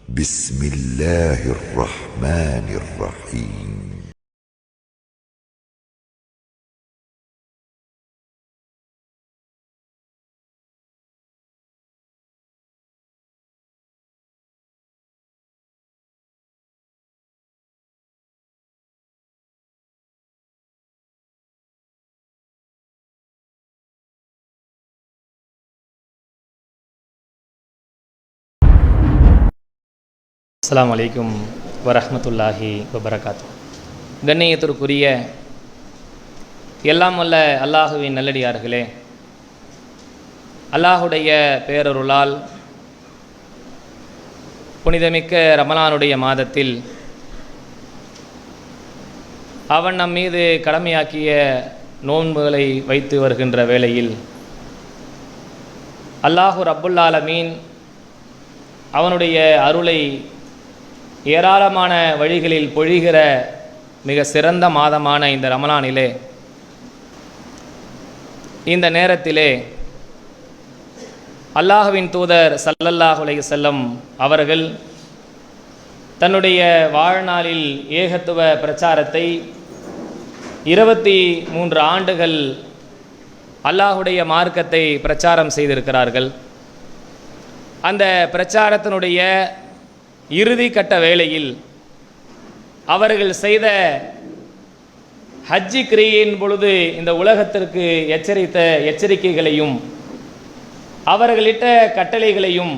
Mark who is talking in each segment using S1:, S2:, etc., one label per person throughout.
S1: بسم الله الرحمن الرحيم.
S2: அஸ்ஸலாமு அலைக்கும் வரஹ்மத்துல்லாஹி வபரகாத்து. கண்ணியத்திற்குரிய எல்லாம் வல்ல அல்லாஹுவின் நல்லடியார்களே, அல்லாஹுடைய பேரருளால் புனிதமிக்க ரமலானுடைய மாதத்தில் அவன் நம் மீது கடமையாக்கிய நோன்புகளை வைத்து வருகின்ற வேளையில் அல்லாஹு ரப்புல் ஆலமீன் அவனுடைய அருளை ஏராளமான வழிகளில் பொழிகிற மிக சிறந்த மாதமான இந்த ரமலானிலே, இந்த நேரத்திலே அல்லாஹுவின் தூதர் ஸல்லல்லாஹு அலைஹி வஸல்லம் அவர்கள் தன்னுடைய வாழ்நாளில் ஏகத்துவ பிரச்சாரத்தை 23 ஆண்டுகள் அல்லாஹுடைய மார்க்கத்தை பிரச்சாரம் செய்திருக்கிறார்கள். அந்த பிரச்சாரத்தினுடைய இறுதி கட்ட வேளையில் அவர்கள் செய்த ஹஜ்ஜி கிரியையின் பொழுது இந்த உலகத்திற்கு எச்சரித்த எச்சரிக்கைகளையும் அவர்களிட்ட கட்டளைகளையும்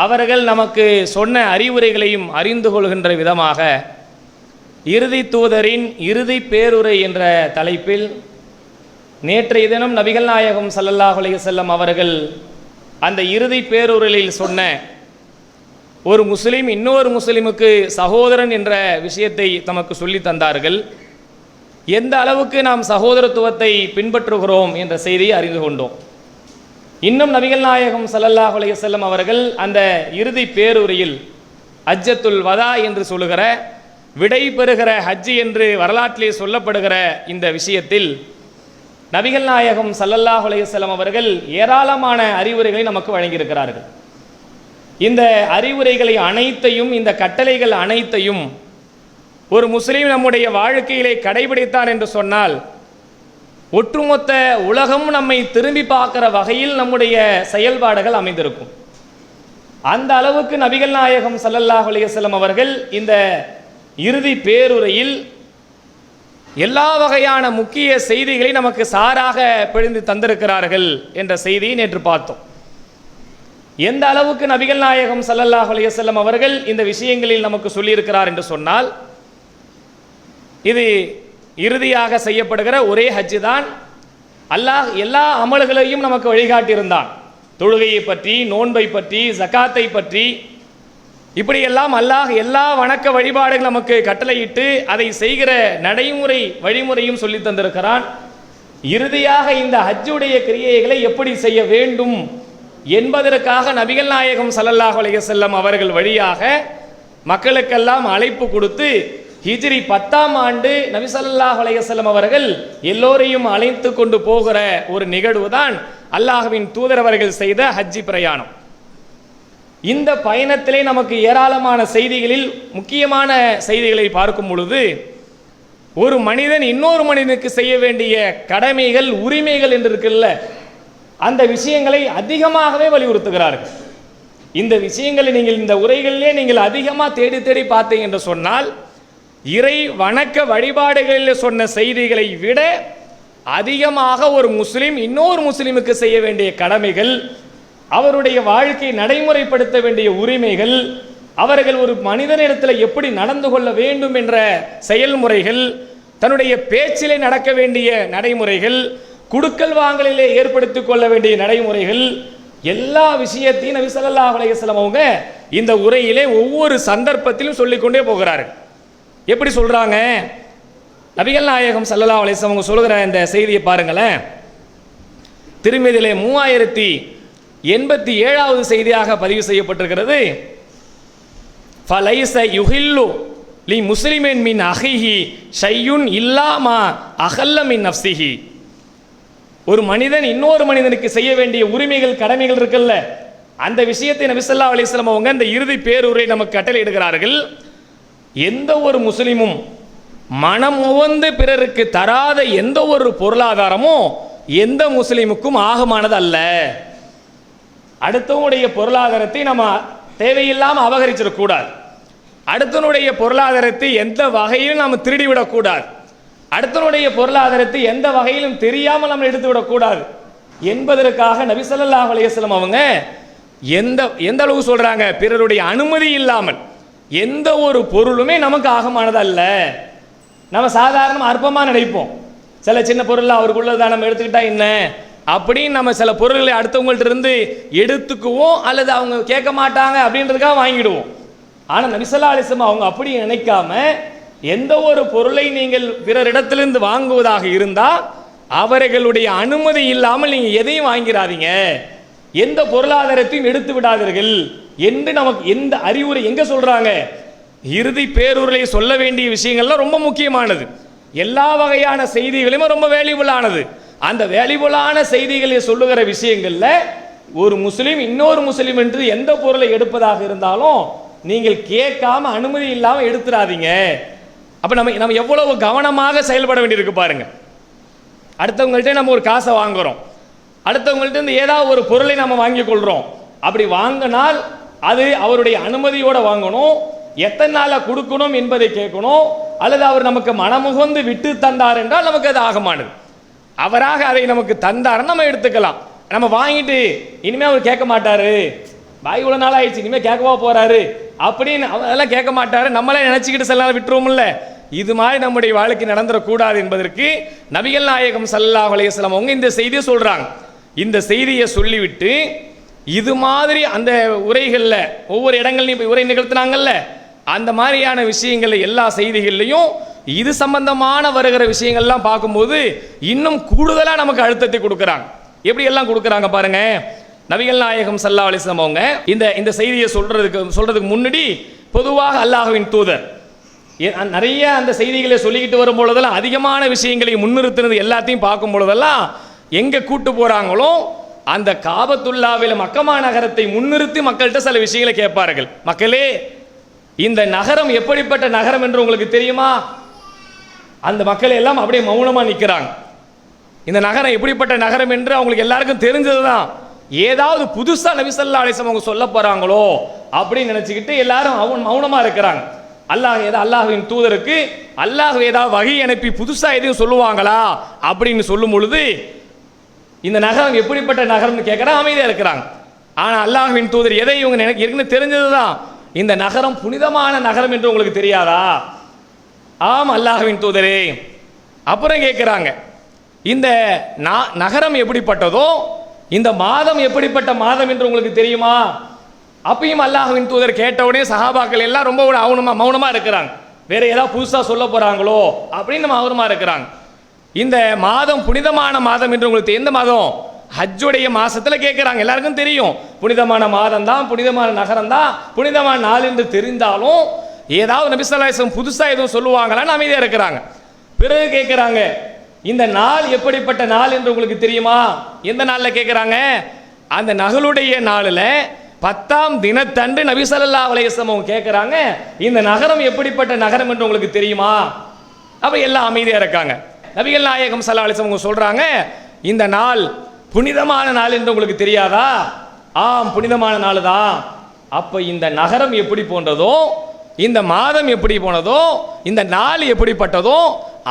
S2: அவர்கள் நமக்கு சொன்ன அறிவுரைகளையும் அறிந்து கொள்கின்ற விதமாக இறுதி தூதரின் இறுதி பேருரை என்ற தலைப்பில் நேற்றைய தினம் நபிகள் நாயகம் ஸல்லல்லாஹு அலைஹி வஸல்லம் அவர்கள் அந்த இறுதி பேருரையில் சொன்ன ஒரு முஸ்லீம் இன்னொரு முஸ்லீமுக்கு சகோதரன் என்ற விஷயத்தை நமக்கு சொல்லி தந்தார்கள். எந்த அளவுக்கு நாம் சகோதரத்துவத்தை பின்பற்றுகிறோம் என்ற செய்தியை அறிந்து கொண்டோம். இன்னும் நபிகள் நாயகம் ஸல்லல்லாஹு அலைஹி வஸல்லம் அவர்கள் அந்த இறுதி பேருரையில் ஹஜ்ஜத்துல் வதா என்று சொல்லுகிற விடை பெறுகிற ஹஜ்ஜி என்று வரலாற்றிலே சொல்லப்படுகிற இந்த விஷயத்தில் நபிகள் நாயகம் ஸல்லல்லாஹு அலைஹி வஸல்லம் அவர்கள் ஏராளமான அறிவுரைகளை நமக்கு வழங்கியிருக்கிறார்கள். இந்த அறிவுரைகளை அனைத்தையும், இந்த கட்டளைகள் அனைத்தையும் ஒரு முஸ்லீம் நம்முடைய வாழ்க்கையிலே கடைபிடித்தான் என்று சொன்னால் ஒட்டுமொத்த உலகம் நம்மை திரும்பி பார்க்கிற வகையில் நம்முடைய செயல்பாடுகள் அமைந்திருக்கும். அந்த அளவுக்கு நபிகள் நாயகம் ஸல்லல்லாஹு அலைஹி வஸல்லம் அவர்கள் இந்த இறுதி பேருரையில் எல்லா வகையான முக்கிய செய்திகளை நமக்கு சாராக பிழிந்து தந்திருக்கிறார்கள் என்ற செய்தியை நேற்று பார்த்தோம். எந்த அளவுக்கு நபிகள் நாயகம் ஸல்லல்லாஹு அலைஹி வஸல்லம் அவர்கள் இந்த விஷயங்களில் நமக்கு சொல்லியிருக்கிறார் என்று சொன்னால், இது இறுதியாக செய்யப்படுகிற ஒரே ஹஜ்ஜு தான். அல்லாஹ் எல்லா அமல்களையும் நமக்கு வழிகாட்டியிருந்தான். தொழுகையை பற்றி, நோன்பை பற்றி, ஜகாத்தை பற்றி, இப்படியெல்லாம் அல்லாஹ் எல்லா வணக்க வழிபாடுகள் நமக்கு கட்டளையிட்டு அதை செய்கிற நடைமுறை வழிமுறையும் சொல்லி தந்திருக்கிறான். இறுதியாக இந்த ஹஜ்ஜுடைய கிரியைகளை எப்படி செய்ய வேண்டும் என்பதற்காக நபிகள் நாயகம் ஸல்லல்லாஹு அலைஹி வஸல்லம் அவர்கள் வழியாக மக்களுக்கெல்லாம் அழைப்பு கொடுத்து ஹிஜ்ரி 10ஆம் ஆண்டு நபி ஸல்லல்லாஹு அலைஹி வஸல்லம் அவர்கள் எல்லோரையும் அழைத்து கொண்டு போகிற ஒரு நிகழ்வு தான் அல்லாஹ்வின் தூதர் அவர்கள் செய்த ஹஜ்ஜி பிரயாணம். இந்த பயணத்திலே நமக்கு ஏராளமான செய்திகளில் முக்கியமான செய்திகளை பார்க்கும் பொழுது, ஒரு மனிதன் இன்னொரு மனிதனுக்கு செய்ய வேண்டிய கடமைகள், உரிமைகள் என்று இருக்குல்ல, அந்த விஷயங்களை அதிகமாகவே வலியுறுத்துகிறார்கள். இந்த விஷயங்களை நீங்கள் இந்த உரைகளிலே நீங்கள் அதிகமாக தேடி தேடி பார்த்தீங்க என்று சொன்னால், இறை வணக்க வழிபாடுகளில் சொன்ன செய்திகளை விட அதிகமாக ஒரு முஸ்லீம் இன்னொரு முஸ்லீமுக்கு செய்ய வேண்டிய கடமைகள், அவருடைய வாழ்க்கையை நடைமுறைப்படுத்த வேண்டிய உரிமைகள், அவர்கள் ஒரு மனிதனிடத்தில் எப்படி நடந்து கொள்ள வேண்டும் என்ற செயல்முறைகள், தன்னுடைய பேச்சிலே நடக்க வேண்டிய நடைமுறைகள், குடுக்கல் வாங்கலிலே ஏற்படுத்திக் கொள்ள வேண்டிய நடைமுறைகள், எல்லா விஷயத்தையும் நபி ஸல்லல்லாஹு அலைஹி வஸல்லம் அவங்க இந்த உரையிலே ஒவ்வொரு சந்தர்ப்பத்திலும் சொல்லிக்கொண்டே போகிறார்கள். எப்படி சொல்றாங்க? நபிகள் நாயகம் ஸல்லல்லாஹு அலைஹி வஸல்லம் அவங்க சொல்கிற இந்த செய்தியை பாருங்களேன். திருமதியிலே 3087வது செய்தியாக பதிவு செய்யப்பட்டிருக்கிறது. ஃபலைஸ யுஹில்லு லி முஸ்லிமின் மின் அஹிஹி ஷையுன் இல்லாமா அகல்ல மின் நஃப்ஸிஹி. ஒரு மனிதன் இன்னொரு மனிதனுக்கு செய்ய வேண்டிய உரிமைகள், கடமைகள் இருக்குல்ல, அந்த விஷயத்தை நபி ஸல்லல்லாஹு அலைஹி வஸல்லம் அவங்க இந்த இறுதி பேருரை நமக்கு கட்டளை இடுகிறார்கள். எந்த ஒரு முஸ்லிமும் மனமுவந்து பிறருக்கு தராத எந்த ஒரு பொருளாதாரமும் எந்த முஸ்லிமுக்கும் ஆகமானது அல்ல. அடுத்தவனுடைய பொருளாதாரத்தை நம்ம தேவையில்லாமல் அபகரிச்சிடக்கூடாது. அடுத்தனுடைய பொருளாதாரத்தை எந்த வகையிலும் நம்ம திருடிவிடக்கூடாது. அடுத்தனுடைய பொருளாதாரத்தை எந்த வகையிலும் தெரியாமல் நம்ம எடுத்து விடக்கூடாது என்பதற்காக நபி ஸல்லல்லாஹு அலைஹி வஸல்லம் அவங்க எந்த அளவு சொல்றாங்க, பிறருடைய அனுமதி இல்லாமல் எந்த ஒரு பொருளுமே நமக்கு ஆகமானது அல்ல. நம்ம சாதாரண அற்பமாக நினைப்போம். சில சின்ன பொருள் அவருக்குள்ளதான் நம்ம எடுத்துக்கிட்டா என்ன அப்படின்னு நம்ம சில பொருள்களை அடுத்தவங்கள்ட்ட இருந்து எடுத்துக்குவோம், அல்லது அவங்க கேட்க மாட்டாங்க அப்படின்றதுக்காக வாங்கிடுவோம். ஆனால் நபி ஸல்லல்லாஹு அலைஹி வஸல்லம் அவங்க அப்படி நினைக்காம, எந்த ஒரு பொருளை நீங்கள் பிறரிடத்திலிருந்து வாங்குவதாக இருந்தால் அவர்களுடைய அனுமதி இல்லாமல் நீங்கள் எதையும் வாங்கிறாதீங்க, எந்த பொருளாதாரத்தையும் எடுத்து விடாதீர்கள் என்று நமக்கு எந்த அறிவுரை எங்க சொல்றாங்க? இறுதி பேருரை சொல்ல வேண்டிய விஷயங்கள்லாம் ரொம்ப முக்கியமானது. எல்லா வகையான செய்திகளையும் ரொம்ப வேல்யூபிளானது. அந்த வேல்யூபிளான செய்திகளை சொல்லுகிற விஷயங்கள்ல ஒரு முஸ்லீம் இன்னொரு முஸ்லீம் என்று எந்த பொருளை எடுப்பதாக இருந்தாலும் நீங்கள் கேட்காம அனுமதி இல்லாமல் எடுத்துடாதீங்க. அப்ப நம்ம எவ்வளவு கவனமாக செயல்பட வேண்டியிருக்கு பாருங்க. அடுத்தவங்கள்ட்ட நம்ம ஒரு காசை வாங்குறோம், அடுத்தவங்கள்ட்ட ஏதாவது ஒரு பொருளை நம்ம வாங்கி கொள்றோம். அப்படி வாங்கினால் அது அவருடைய அனுமதியோட வாங்கணும், எத்தனை நாள கொடுக்கணும் என்பதை கேட்கணும், அல்லது அவர் நமக்கு மனமுகந்து விட்டு தந்தார் என்றால் நமக்கு அது ஆகமானது. அவராக அதை நமக்கு தந்தார் நம்ம எடுத்துக்கலாம். நம்ம வாங்கிட்டு இனிமே அவர் கேட்க மாட்டாரு, பாய் இவ்வளவு நாள் ஆயிடுச்சு இனிமே கேட்கவா போறாரு அப்படின்னு அதெல்லாம் கேட்க மாட்டாரு நம்மளே நினைச்சுக்கிட்டு சில நாள் விட்டுருவோம்ல. இது மாதிரி நம்முடைய வாழ்க்கை நடந்துடக்கூடாது என்பதற்கு நபிகள் நாயகம் ஸல்லல்லாஹு அலைஹி வஸல்லம் அவங்க இந்த செய்தியை சொல்றாங்க. இந்த செய்தியை சொல்லிவிட்டு இது மாதிரி அந்த உரைகள்ல ஒவ்வொரு இடங்கள்லையும் உரை நிகழ்த்தினாங்கல்ல, அந்த மாதிரியான விஷயங்கள்ல எல்லா செய்திகள்லையும் இது சம்பந்தமான வருகிற விஷயங்கள்லாம் பார்க்கும்போது இன்னும் கூடுதலா நமக்கு அழுத்தத்தை கொடுக்குறாங்க. எப்படி எல்லாம் கொடுக்குறாங்க பாருங்க. நபிகள் நாயகம் ஸல்லல்லாஹு அலைஹி வஸல்லம் அவங்க இந்த செய்தியை சொல்றதுக்கு முன்னாடி பொதுவாக அல்லாஹ்வின் தூதர் நிறைய அந்த செய்திகளை சொல்லிக்கிட்டு வரும் பொழுதெல்லாம் அதிகமான விஷயங்களை முன்னிறுத்தினது எல்லாத்தையும் பார்க்கும் பொழுதெல்லாம் எங்க கூட்டு போறாங்களோ அந்த காபத்துல்லாவில மக்கமா நகரத்தை முன்னிறுத்தி மக்கள்கிட்ட சில விஷயங்களை கேட்பார்கள். மக்களே, இந்த நகரம் எப்படிப்பட்ட நகரம் என்று உங்களுக்கு தெரியுமா? அந்த மக்கள் எல்லாம் அப்படியே மௌனமா நிற்கிறாங்க. இந்த நகரம் எப்படிப்பட்ட நகரம் என்று அவங்களுக்கு எல்லாருக்கும் தெரிஞ்சதுதான். ஏதாவது புதுசா நபி ஸல்லல்லாஹு அலைஹி வஸல்லம் அவங்க சொல்ல போறாங்களோ அப்படின்னு நினைச்சுக்கிட்டு எல்லாரும் மௌனமா இருக்கிறாங்க. அல்லாஹ்வின் தூதருக்கு அல்லாஹ் ஏதாவது வகை அனுப்பி புதுசா எதையும் சொல்லுவாங்களா அப்படின்னு சொல்லும் பொழுது இந்த நகரம் எப்படிப்பட்ட நகரம்னு கேட்கறா, அமைதியா இருக்கிறாங்க. ஆனா அல்லாஹ்வின் தூதர் எதை இவங்க ஏற்கனவே தெரிஞ்சதுதான், இந்த நகரம் புனிதமான நகரம் என்று உங்களுக்கு தெரியாதா? ஆம் அல்லாஹ்வின் தூதரே. அப்புறம் கேட்கிறாங்க, இந்த நகரம் எப்படிப்பட்டதோ இந்த மாதம் எப்படிப்பட்ட மாதம் என்று உங்களுக்கு தெரியுமா? அப்பயும் அல்லாஹ்வின் தூதர் கேட்டவுடனே சஹாபாக்கள் எல்லாம் ரொம்ப மௌனமா இருக்கிறாங்க. வேற ஏதாவது புதுசா சொல்ல போறாங்களோ அப்படின்னு மௌனமா இருக்கிறாங்க. இந்த மாதம் புனிதமான மாதம் என்று உங்களுக்கு எந்த மாதம்? ஹஜ்ஜுடைய மாசத்துல கேட்கிறாங்க. எல்லாருக்கும் தெரியும் புனிதமான மாதம் தான், புனிதமான நகரம் தான், புனிதமான நாள் என்று தெரிந்தாலும் ஏதாவது நபி ஸல்லல்லாஹு அலைஹி வஸல்லம் புதுசா எதுவும் சொல்லுவாங்களான்னு அமைதியா இருக்கிறாங்க. பிறகு கேட்கிறாங்க, இந்த நாள் எப்படிப்பட்ட நாள் என்று உங்களுக்கு தெரியுமா? எந்த நாளில் கேட்குறாங்க? அந்த நகலுடைய நாளில் 10ஆம் தினத்தன்று நபி ஸல்லல்லாஹு அலைஹி வஸல்லம் கேட்குறாங்க, இந்த நகரம் எப்படிப்பட்ட நகரம் என்று உங்களுக்கு தெரியுமா? அப்போ எல்லாம் அமைதியாக இருக்காங்க. நபிகள் நாயகம் ஸல்லல்லாஹு அலைஹி வஸல்லம் சொல்கிறாங்க, இந்த நாள் புனிதமான நாள் என்று உங்களுக்கு தெரியாதா? ஆம், புனிதமான நாள் தான். அப்போ இந்த நகரம் எப்படி போன்றதோ, இந்த மாதம் எப்படி போனதோ, இந்த நாள் எப்படிப்பட்டதோ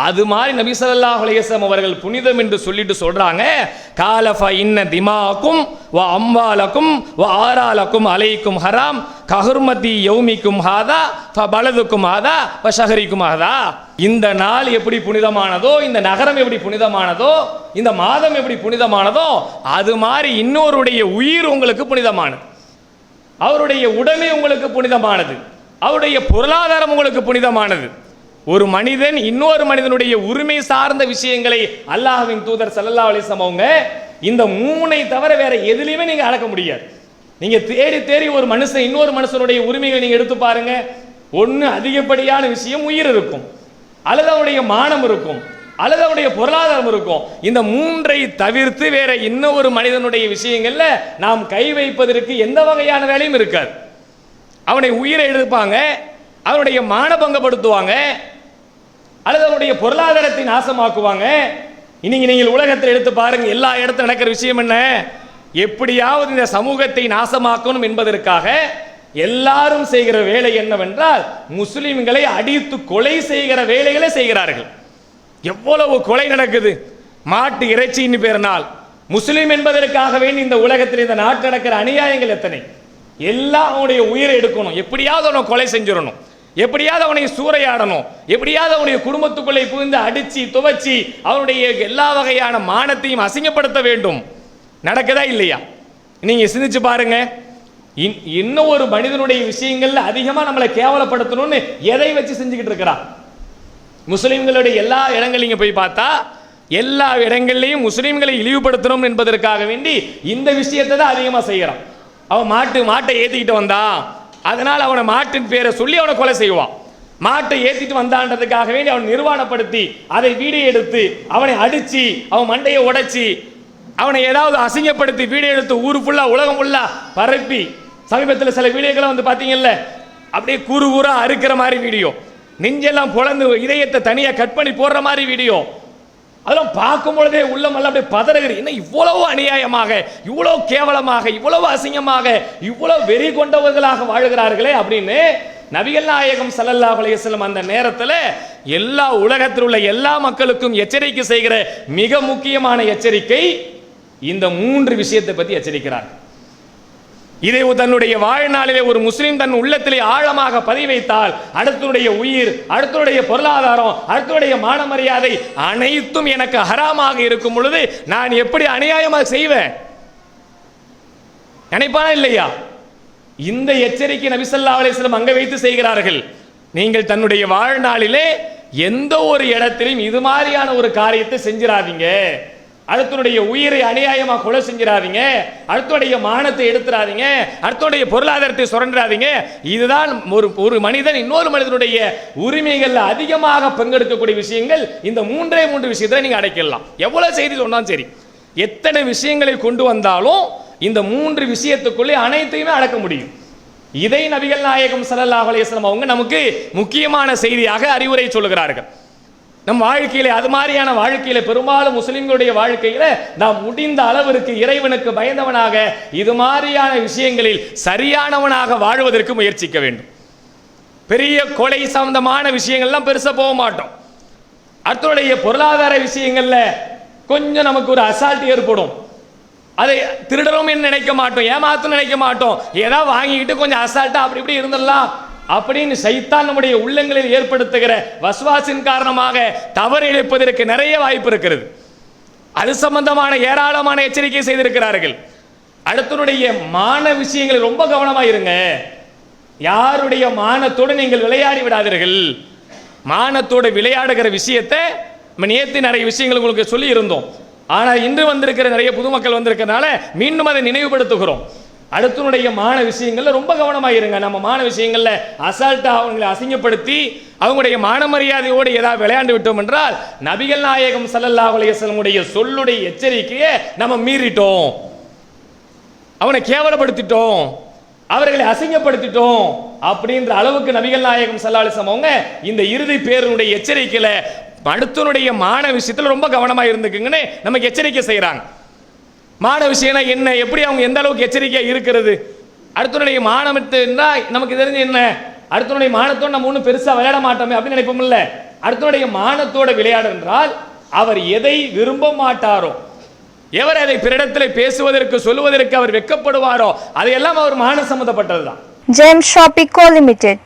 S2: அது மாதிரி நபி ஸல்லல்லாஹு அலைஹி வஸல்லம் அவர்கள் புனிதம் என்று சொல்லிட்டு சொல்றாங்க. காலஃப இன்ன திமாக்கும் வ அம்வாலக்கும் வ ஆராலக்கும் அலைக்கும் ஹராம் கஹுர்மதி யௌமிக்கும் ஹாதா ஃபபலதுக்கும் ஹாதா வ ஷஹரிக்கும் ஹாதா. இந்த நாள் எப்படி புனிதமானதோ, இந்த நகரம் எப்படி புனிதமானதோ, இந்த மாதம் எப்படி புனிதமானதோ அது மாதிரி இன்னொருடைய உயிர் உங்களுக்கு புனிதமானது, அவருடைய உடைமை உங்களுக்கு புனிதமானது, அவருடைய பொருளாதாரம் உங்களுக்கு புனிதமானது. ஒரு மனிதன் இன்னொரு மனிதனுடைய உரிமை சார்ந்த விஷயங்களை அல்லாஹ்வின் தூதர் ஸல்லல்லாஹு அலைஹி வஸல்லம் அவங்க இந்த மூணை தவிர வேற எதுலையுமே நீங்க அளக்க முடியாது. நீங்க தேடி தேடி ஒரு மனுஷன் இன்னொரு மனுஷனுடைய உரிமைகளை நீங்க எடுத்து பாருங்க. ஒன்று அதிகப்படியான விஷயம் உயிர் இருக்கும், அல்லது அவருடைய மானம் இருக்கும், அல்லது அவனுடைய பொருளாதாரம் இருக்கும். இந்த மூன்றை தவிர்த்து வேற இன்னொரு மனிதனுடைய விஷயங்கள்ல நாம் கை வைப்பதற்கு எந்த வகையான வேலையும் இருக்காது. அவனை உயிரை எடுப்பாங்க, அவனுடைய மானபங்கப்படுத்துவாங்க, அல்லது அவனுடைய பொருளாதாரத்தை நாசமாக்குவாங்க. இன்னைக்கு நீங்கள் உலகத்தில் எடுத்து பாருங்க, எல்லா இடத்துல நடக்கிற விஷயம் என்ன? எப்படியாவது இந்த சமூகத்தை நாசமாக்கணும் என்பதற்காக எல்லாரும் செய்கிற வேலை என்னவென்றால் முஸ்லிம்களை அடித்து கொலை செய்கிற வேலைகளை செய்கிறார்கள். எவ்வளவு கொலை நடக்குது மாட்டு இறைச்சின்னு பேரினால். முஸ்லிம் என்பதற்காக வேண்டி இந்த உலகத்தில் இந்த நாட்டு நடக்கிற அநியாயங்கள் எத்தனை! எல்லாம் அவனுடைய உயிரை எடுக்கணும், எப்படியாவது அவனை கொலை செஞ்சிடணும், எப்படியாவது அவனை சூறையாடணும், எப்படியாவது அவனுடைய குடும்பத்துக்குள்ளே புகுந்து அடிச்சு துவச்சி அவனுடைய எல்லா வகையான மானத்தையும் அசிங்கப்படுத்த வேண்டும். நடக்குதா இல்லையா? நீங்க சிந்திச்சு பாருங்க. இன்னும் ஒரு மனிதனுடைய விஷயங்கள்ல அதிகமா நம்மளை கேவலப்படுத்தணும்னு எதை வச்சு செஞ்சுக்கிட்டு இருக்கிறான்? முஸ்லிம்களுடைய எல்லா இடங்களையும் போய் பார்த்தா எல்லா இடங்கள்லையும் முஸ்லிம்களை இழிவுபடுத்தணும் என்பதற்காக வேண்டி இந்த விஷயத்தை தான் அதிகமாக செய்யறான். அவன் மாட்டை ஏத்திக்கிட்டு வந்தான், அதனால் அவனை மாட்டின் பேரை சொல்லி அவனை கொலை செய்வான். மாட்டை ஏத்திட்டு வந்தான்றதுக்காக வேண்டி அவனை நிர்வாணப்படுத்தி அதை வீடியோ எடுத்து அவனை அடிச்சு அவன் மண்டையை உடைச்சி அவனை ஏதாவது அசிங்கப்படுத்தி வீடியோ எடுத்து ஊர் ஃபுல்லா உலகம் ஃபுல்லா பரப்பி, சமீபத்தில் சில வீடியோக்களை வந்து பார்த்தீங்கல்ல, அப்படியே கூறு கூறா அறுக்கிற மாதிரி வீடியோ, நெஞ்செல்லாம் பொழந்து இதயத்தை தனியாக கட் பண்ணி போடுற மாதிரி வீடியோ, அதெல்லாம் பார்க்கும் பொழுதே உள்ளமெல்லாம் அப்படியே பதறுகிறது. என்ன இவ்வளவு அநியாயமாக, இவ்வளவு கேவலமாக, இவ்வளவு அசிங்கமாக, இவ்வளவு வெறி கொண்டவர்களாக வாழ்கிறார்களே அப்படின்னு நபிகள் நாயகம் ஸல்லல்லாஹு அலைஹி வஸல்லம் அந்த நேரத்தில் எல்லா உலகத்தில் உள்ள எல்லா மக்களுக்கும் எச்சரிக்கை செய்கிற மிக முக்கியமான எச்சரிக்கை இந்த மூன்று விஷயத்தை பற்றி எச்சரிக்கிறார். இதை தன்னுடைய வாழ்நாளிலே ஒரு முஸ்லிம் தன் உள்ளத்திலே ஆழமாக பதிவு வைத்தால் அடுத்தனுடைய உயிர், அடுத்தனுடைய பொருளாதாரம், அடுத்தனுடைய மான மரியாதை அனைத்தும் எனக்கு ஹராமாக இருக்கும் பொழுது நான் எப்படி அநியாயமாக செய்வேன் நினைப்பானா இல்லையா? இந்த எச்சரிக்கை நபி ஸல்லல்லாஹு அலைஹி வஸல்லம் அங்க வைத்து செய்கிறார்கள். நீங்கள் தன்னுடைய வாழ்நாளிலே எந்த ஒரு இடத்திலும் இது மாதிரியான ஒரு காரியத்தை செஞ்சிடாதீங்க, அடுத்தனுடைய உயிரை அநியாயமாக கொலை செஞ்சிடாதீங்க, அடுத்தனுடைய மானத்தை எடுத்துடாதீங்க, அடுத்தனுடைய பொருளாதாரத்தை சுரண்டாதீங்க. இதுதான் ஒரு மனிதன் இன்னொரு மனிதனுடைய உரிமைகள் அதிகமாக பங்கெடுக்கக்கூடிய விஷயங்கள். இந்த மூன்றே விஷயத்தை நீங்க அடைக்கலாம். எவ்வளவு செய்தி சொன்னாலும் சரி, எத்தனை விஷயங்களை கொண்டு வந்தாலும் இந்த மூன்று விஷயத்துக்குள்ளே அனைத்தையுமே அடக்க முடியும். இதை நபிகள் நாயகம் ஸல்லல்லாஹு அலைஹி வஸல்லம் அவங்க நமக்கு முக்கியமான செய்தியாக அறிவுரை சொல்லுகிறார்கள். நம் வாழ்க்கையில அது மாதிரியான வாழ்க்கையில பெரும்பாலும் முஸ்லிம்களுடைய வாழ்க்கையில நாம் முடிந்த அளவிற்கு இறைவனுக்கு பயந்தவனாக இது மாதிரியான விஷயங்களில் சரியானவனாக வாழ்வதற்கு முயற்சிக்க வேண்டும். பெரிய கொலை சம்பந்தமான விஷயங்கள்லாம் பெருசா போக மாட்டோம். அடுத்தவருடைய பொருளாதார விஷயங்கள்ல கொஞ்சம் நமக்கு ஒரு அசால்ட் ஏற்படும். அதை திருடரும் நினைக்க மாட்டோம், ஏமாத்தும் நினைக்க மாட்டோம், ஏதாவது வாங்கிக்கிட்டு கொஞ்சம் அசால்ட்டா அப்படி இப்படி இருந்துடலாம் அப்படின்னு சைத்தான் நம்முடைய உள்ளங்களில் ஏற்படுத்துகிற வஸ்வாசின் காரணமாக தவறு இழைப்பதற்கு நிறைய வாய்ப்பு இருக்கிறது. அது சம்பந்தமான ஏராளமான எச்சரிக்கை செய்திருக்கிறார்கள். அடுத்தனுடைய மான விஷயங்களில் ரொம்ப கவனமாக இருங்க. யாருடைய மானத்தோடு நீங்கள் விளையாடி விடாதீர்கள். மானத்தோடு விளையாடுகிற விஷயத்தை நேற்று நிறைய விஷயங்கள் உங்களுக்கு சொல்லி இருந்தோம். ஆனால் இன்று வந்திருக்கிற நிறைய பொதுமக்கள் வந்திருக்கிறதுனால மீண்டும் அதை நினைவுபடுத்துகிறோம். அடுத்தனுடைய மான விஷயங்கள்ல ரொம்ப கவனமாக இருங்க. நம்ம மான விஷயங்கள்ல அசால்ட்டா அவங்களை அசிங்கப்படுத்தி அவங்களுடைய மான மரியாதையோடு ஏதாவது விளையாண்டு விட்டோம் என்றால் நபிகள் நாயகம் ஸல்லல்லாஹு அலைஹி வஸல்லம் உடைய சொல்லுடைய எச்சரிக்கையை நம்ம மீறிட்டோம், அவனை கேவலப்படுத்திட்டோம், அவர்களை அசிங்கப்படுத்திட்டோம் அப்படின்ற அளவுக்கு நபிகள் நாயகம் ஸல்லல்லாஹு அலைஹி வஸல்லம் அவங்க இந்த இறுதி பேருடைய எச்சரிக்கையில அடுத்தனுடைய மான விஷயத்தில் ரொம்ப கவனமாக இருந்துக்குங்கன்னு நமக்கு எச்சரிக்கை செய்கிறாங்க. மான விஷயம்னா என்ன, எப்படி அவங்க எந்த அளவுக்கு எச்சரிக்கையாக இருக்கிறது? அடுத்தனுடைய மானம்னா நமக்கு தெரிஞ்சு என்ன, அடுத்தனுடைய மானத்தோடு நம்ம ஒன்றும் பெருசாக விளையாட மாட்டோமே அப்படின்னு நினைப்போம்ல. அடுத்தனுடைய மானத்தோட விளையாடு என்றால் அவர் எதை விரும்ப மாட்டாரோ, எவர் அதை பிறரிடத்தில் பேசுவதற்கு சொல்லுவதற்கு அவர் வெட்கப்படுவாரோ அதையெல்லாம் அவர் மான சம்பந்தப்பட்டது தான்.
S3: Gem Shop Eco Limited,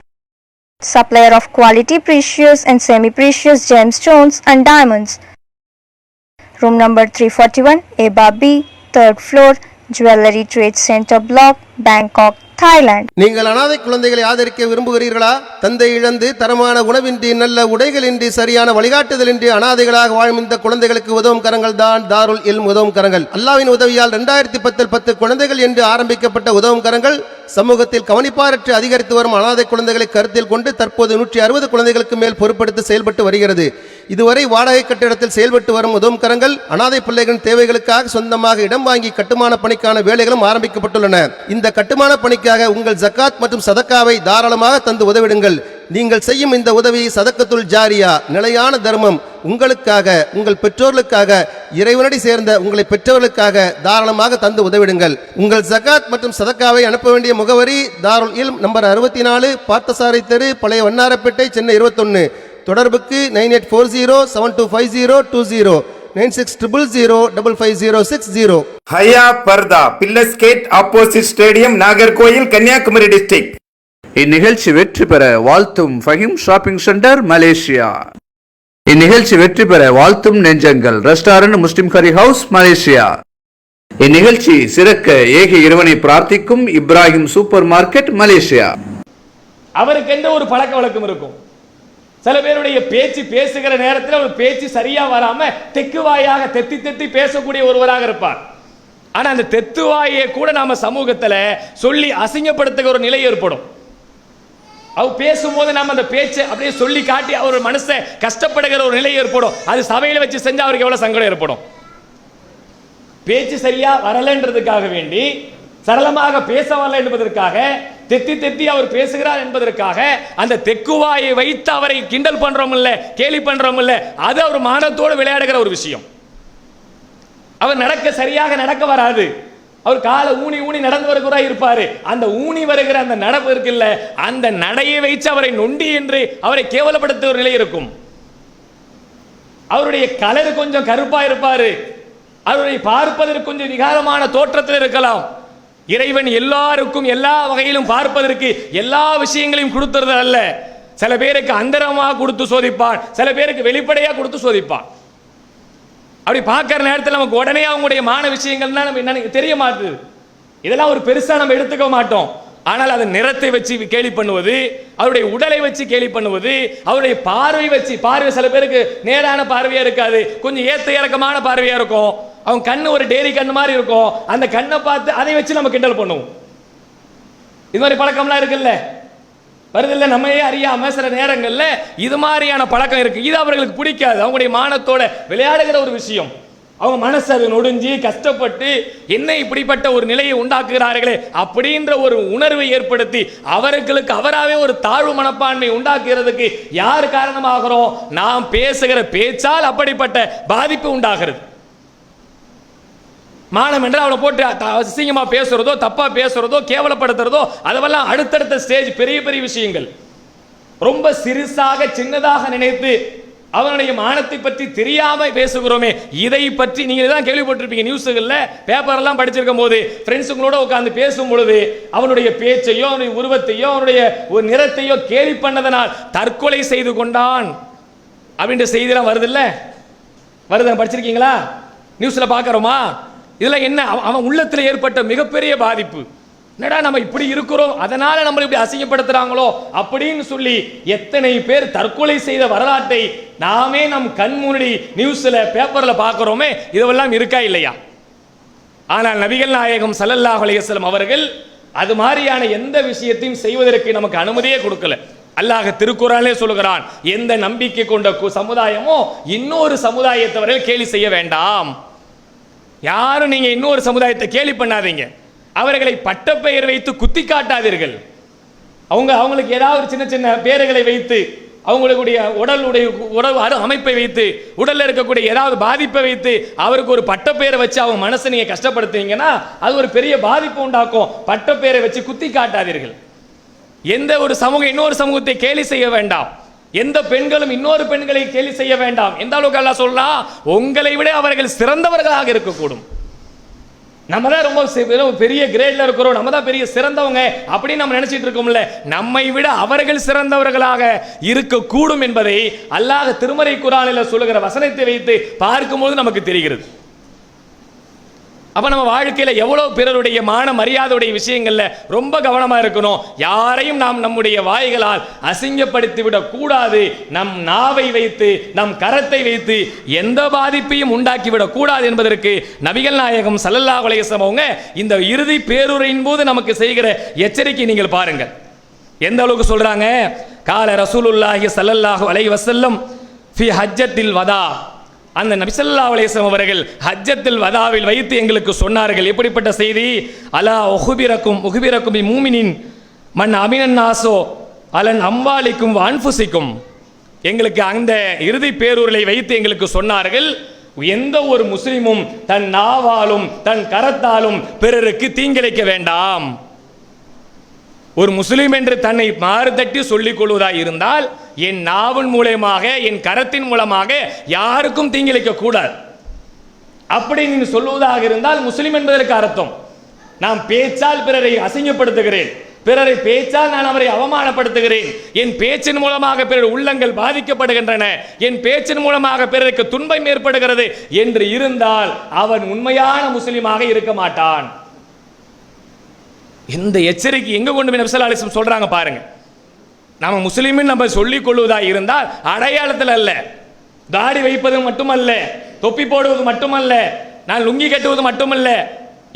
S3: supplier of quality precious and semi-precious gemstones and diamonds. Room number 341, A bar B, 3rd floor, Jewelry Trade Center Block, Bangkok, Thailand.
S4: நீங்கள் அனாதை குழந்தைகளை ஆதரிக்க விரும்புகிறீர்களா? தந்தை இழந்து தரமான உணவின்றி நல்ல உடைகளின்றி சரியான வழிகாட்டுதலின்றி அனாதைகளாக வாழும் இந்த குழந்தைகளுக்கு உதவும் கரங்கள் தான் தாருல் இல்ம் உதவும் கரங்கள். அல்லாஹ்வின் உதவியால் 2010 10 குழந்தைகள் என்று ஆரம்பிக்கப்பட்ட உதவும் கரங்கள் சமூகத்தில் கவனிப்பாரற்று அதிகரித்து வரும் அனாதை குழந்தைகளை கருத்தில் கொண்டு தற்போது 160 குழந்தைகளுக்கு மேல் பொறுப்படுத்தி செயல்பட்டு வருகிறது. இதுவரை வாடகை கட்டிடத்தில் செயல்பட்டு வரும் உதவும் கரங்கள் அனாதை பிள்ளைகளின் தேவைகளுக்காக சொந்தமாக இடம் வாங்கி கட்டுமான பணிக்கான வேலைகளும் ஆரம்பிக்கப்பட்டுள்ளன. இந்த கட்டுமான பணிக்காக உங்கள் ஜக்காத் மற்றும் சதக்காவை தாராளமாக தந்து உதவிடுங்கள். நீங்கள் செய்யும் இந்த உதவி சதக்கத்துல் ஜாரியா, நிலையான தர்மம், உங்களுக்காக, உங்கள் பெற்றோர்களுக்காக, இறைவனடி சேர்ந்த உங்களை பெற்றவர்களுக்காக தாராளமாக தந்து உதவிடுங்கள். உங்கள் ஜகாத் மற்றும் சதக்காவை அனுப்ப வேண்டிய முகவரி தாருல் இல்ம் நம்பர் 64, பார்த்தசாரை தெரு, பழைய வண்ணாரப்பேட்டை, சென்னை 21. தொடர்புக்கு 9840725020, 9600055060.
S5: ஹயா பர்தா pillars gate opposite stadium, Nagercoil, Kanyakumari district.
S6: இந்நிகழ்ச்சி வெற்றி பெற வாழ்த்தும் ஃபஹீம் ஷாப்பிங் சென்டர், மலேசியா. இந்நிகழ்ச்சி வெற்றி பெற வாழ்த்தும் நெஞ்சங்கள் ரெஸ்டாரண்ட், முஸ்லிம் கரி ஹவுஸ், மலேசியா. இந்நிகழ்ச்சி சிறக்க ஏக இறைவனை பிரார்த்திக்கும் இப்ராஹிம் சூப்பர் மார்க்கெட், மலேசியா.
S2: அவருக்கு எந்த ஒரு பழக்க வழக்கம் இருக்கும். சில பேருடைய பேசுகிற நேரத்தில் அவர் பேச்சு சரியா வராம தெக்குவாயாக தெத்தி பேசக்கூடிய ஒருவராக இருப்பார். ஆனா அந்த தெத்துவாயை கூட நாம சமூகத்துல சொல்லி அசிங்கப்படுத்துகிற ஒரு நிலை ஏற்படும். அவர் பேசும்போது நாம அந்த பேச்சை அப்படியே சொல்லி காட்டி அவர் மனசை கஷ்டப்படுகிற ஒரு நிலை ஏற்படும். அது சபையில வச்சு செஞ்சா அவருக்கு எவ்வளவு சங்கடம் ஏற்படும். பேச்சு சரியா வரலன்றதுக்காக வேண்டி, சரளமாக பேச வரல என்பதற்காக, தெத்தி அவர் பேசுகிறார் என்பதற்காக அந்த தெக்குவாயை வைத்து அவரை கிண்டல் பண்றோம் இல்ல, கேலி பண்றோம் இல்ல, அது அவர் மானத்தோடு விளையாடுகிற ஒரு விஷயம். அவர் சரியாக நடக்க வராது. அவர் காலை ஊனி நடந்து வருகிறார் இருப்பாரு. அந்த ஊனி வருகிற அந்த நடப்பு இருக்குல்ல, அந்த நடையை வைத்து அவரை நொண்டி என்று அவரை கேவலப்படுத்த ஒரு நிலை இருக்கும். அவருடைய கலர் கொஞ்சம் கருப்பா இருப்பாரு. அவருடைய பார்ப்பதற்கு கொஞ்சம் விகாரமான தோற்றத்தில் இருக்கலாம். இறைவன் எல்லாருக்கும் எல்லா வகையிலும் பார்ப்பதற்கு எல்லா விஷயங்களையும் கொடுத்துறது அல்ல. சில பேருக்கு அந்தரமாக கொடுத்து சோதிப்பான், சில பேருக்கு வெளிப்படையா கொடுத்து சோதிப்பான். அப்படி பார்க்கிற நேரத்தில் நமக்கு உடனே அவங்களுடைய மான விஷயங்கள் தான் நம்ம தெரிய மாட்டுது. இதெல்லாம் ஒரு பெருசா நம்ம எடுத்துக்க மாட்டோம். ஆனால் அதை நிறத்தை வச்சு கேலி பண்ணுவது, அவருடைய உடலை வச்சு கேலி பண்ணுவது, அவருடைய பார்வை சில பேருக்கு நேரான பார்வையா இருக்காது, கொஞ்சம் ஏத்த இறக்கமான பார்வையா இருக்கும். அவங்க கண்ணு ஒரு டேரி கண்ணு மாதிரி இருக்கும். அந்த கண்ணை பார்த்து அதை வச்சு நம்ம கிண்டல் பண்ணுவோம். இது மாதிரி பழக்கம்லாம் இருக்குல்ல, வருதில்ல, நம்மையே அறியாம சில நேரங்கள்ல இது மாதிரியான பழக்கம் இருக்கு. இது அவர்களுக்கு பிடிக்காது. அவங்களுடைய மானத்தோட விளையாடுகிற ஒரு விஷயம். அவங்க மனசு அது நொடிஞ்சு கஷ்டப்பட்டு என்ன இப்படிப்பட்ட ஒரு நிலையை உண்டாக்குகிறார்களே அப்படின்ற ஒரு உணர்வை ஏற்படுத்தி அவர்களுக்கு அவராகவே ஒரு தாழ்வு மனப்பான்மை உண்டாக்குறதுக்கு யார் காரணமாகிறோம்? நாம் பேசுகிற பேச்சால் அப்படிப்பட்ட பாதிப்பு உண்டாகிறது. மானம் என்று அவனை போட்டு அசிங்கமா பேசுறதோ, தப்பா பேசுறதோ, கேவலப்படுத்துறதோ, அதெல்லாம் அடுத்தடுத்த ஸ்டேஜ், பெரிய பெரிய விஷயங்கள். ரொம்ப சிறுசாக சின்னதாக நினைத்து அவனுடைய மானத்தை பற்றி தெரியாம பேசுகிறோமே, இதை பற்றி நீங்க தான் கேள்விப்பட்டிருப்பீங்க. நியூஸ்கள்ல, பேப்பர் எல்லாம் படிச்சிருக்கும் போது ஃப்ரெண்ட்ஸுங்களோட உட்கார்ந்து பேசும் பொழுது அவனுடைய பேச்சையோ, அவனுடைய உருவத்தையோ, அவனுடைய ஒரு நிறத்தையோ கேலி பண்ணதனால் தற்கொலை செய்து கொண்டான் அப்படின்ற செய்திலாம் வருது இல்ல, வருது, படிச்சிருக்கீங்களா? நியூஸ்ல பாக்கிறோமா? இதெல்லாம் என்ன? அவன் உள்ளத்தில் ஏற்பட்ட மிகப்பெரிய பாதிப்பு. என்னடா நம்ம இப்படி இருக்கிறோம், அதனால நம்ம இப்படி அசிங்கப்படுத்துறாங்களோ அப்படின்னு சொல்லி எத்தனை பேர் தற்கொலை செய்த வரலாற்றை நாமே நம் கண் முன்னாடி நியூஸ்ல, பேப்பர்ல பார்க்கிறோமே. இதெல்லாம் இருக்கா இல்லையா? ஆனால் நபிகள் நாயகம் ஸல்லல்லாஹு அலைஹி வஸல்லம் அவர்கள் அது மாதிரியான எந்த விஷயத்தையும் செய்வதற்கு நமக்கு அனுமதியே கொடுக்கல. அல்லாஹ் திருக்குர்ஆனிலே சொல்கிறான், எந்த நம்பிக்கை கொண்ட சமுதாயமோ இன்னொரு சமுதாயத்தவர்கள் கேலி செய்ய வேண்டாம். யாரும் நீங்க இன்னொரு சமுதாயத்தை கேலி பண்ணாதீங்க. அவர்களை பட்டப்பெயர் வைத்து குத்தி காட்டாதீர்கள். அவங்களுக்கு ஏதாவது சின்ன சின்ன பேர்களை வைத்து, அவங்களுடைய உடல் அமைப்பை வைத்து, உடல்ல இருக்கக்கூடிய ஏதாவது பாதிப்பை வைத்து அவருக்கு ஒரு பட்டப்பெயரை வச்சு அவங்க மனசை நீங்க கஷ்டப்படுத்துவீங்கன்னா அது ஒரு பெரிய பாதிப்பு உண்டாக்கும். பட்டப்பெயரை வச்சு குத்தி காட்டாதீர்கள். எந்த ஒரு சமூகம் இன்னொரு சமூகத்தை கேலி செய்ய வேண்டாம். எந்த பெண்களும் இன்னொரு பெண்களை கேலி செய்ய வேண்டாம். எந்த அளவுக்கு அல்லாஹ் சொல்றான், உங்களை விட அவர்கள் சிறந்தவர்களாக இருக்கக்கூடும். நம்ம தான் ரொம்ப பெரிய கிரேட்ல இருக்கிறோம், நம்ம தான் பெரிய சிறந்தவங்க அப்படின்னு நம்ம நினைச்சிட்டு இருக்கோம்ல. நம்மை விட அவர்கள் சிறந்தவர்களாக இருக்கக்கூடும் என்பதை அல்லாஹ் திருமறை குர்ஆனில் சொல்லுகிற வசனத்தை வைத்து பார்க்கும்போது நமக்கு தெரிகிறது. அப்ப நம்ம வாழ்க்கையில எவ்வளவு பிறருடைய மான மரியாதையுடைய விஷயங்கள்ல ரொம்ப கவனமா இருக்கணும். யாரையும் நாம் நம்முடைய வாய்களால் அசிங்கப்படுத்தி விடக் கூடாது. நம் நாவை வைத்து நம் கரத்தை வைத்து எந்த பாதிப்பையும் உண்டாக்கிவிடக் கூடாது என்பதற்கு நபிகள் நாயகம் ஸல்லல்லாஹு அலைஹி வஸல்லம் அவங்க இந்த இறுதி பேருரையின் போது நமக்கு செய்கிற எச்சரிக்கை நீங்கள் பாருங்கள். எந்த அளவுக்கு சொல்றாங்க? கால ரசூலுல்லாஹி ஸல்லல்லாஹு அலைஹி வஸல்லம் ஃபி ஹஜ்ஜத்தில் வதா. அந்த நபி ஸல்லல்லாஹு அலைஹி வஸல்லம் அவர்கள் ஹஜ்ஜத்துல் வதாவில் வைத்து எங்களுக்கு சொன்னார்கள். எப்படிப்பட்ட செய்தி? அலா உஹ்பிரக்கும் மூமினின் மன் அமினன் நாசோ அலன் அம்வாலிக்கும் அன்ஃபுசிக்கும். எங்களுக்கு அந்த இறுதி பேரூரலை வைத்து எங்களுக்கு சொன்னார்கள், எந்த ஒரு முஸ்லிமும் தன் நாவாலும் தன் கரத்தாலும் பிறருக்கு தீங்கிழைக்க வேண்டாம். ஒரு முஸ்லிம் என்று தன்னை மாறுதட்டி சொல்லிக் கொள்வதாக இருந்தால் என் நாவின் மூலமாக என் கரத்தின் மூலமாக யாருக்கும் தீங்கிழைக்க கூடாது. அப்படி நீ சொல்லுவதாக இருந்தால் முஸ்லிம் என்பதற்கு அர்த்தம் நான் பேச்சால் பிறரை அசிங்கப்படுத்துகிறேன், பிறரை பேச்சால் நான் அவரை அவமானப்படுத்துகிறேன், என் பேச்சின் மூலமாக பிறர் உள்ளங்கள் பாதிக்கப்படுகின்றன, என் பேச்சின் மூலமாக பிறருக்கு துன்பம் ஏற்படுகிறது என்று இருந்தால் அவன் உண்மையான முஸ்லிமாக இருக்க மாட்டான். இந்த எச்சரிக்கை எங்க கொண்டு போய் நபி ஸல்லல்லாஹு அலைஹி வஸல்லம் சொல்றாங்க பாருங்க. நாம முஸ்லிமின் நம்ம சொல்லிக் கொள்வதா இருந்தால் அடையாளத்தில் அல்ல, தாடி வைப்பது மட்டுமல்ல, தொப்பி போடுவது மட்டுமல்ல, நான் லுங்கி கட்டுவது மட்டுமல்ல,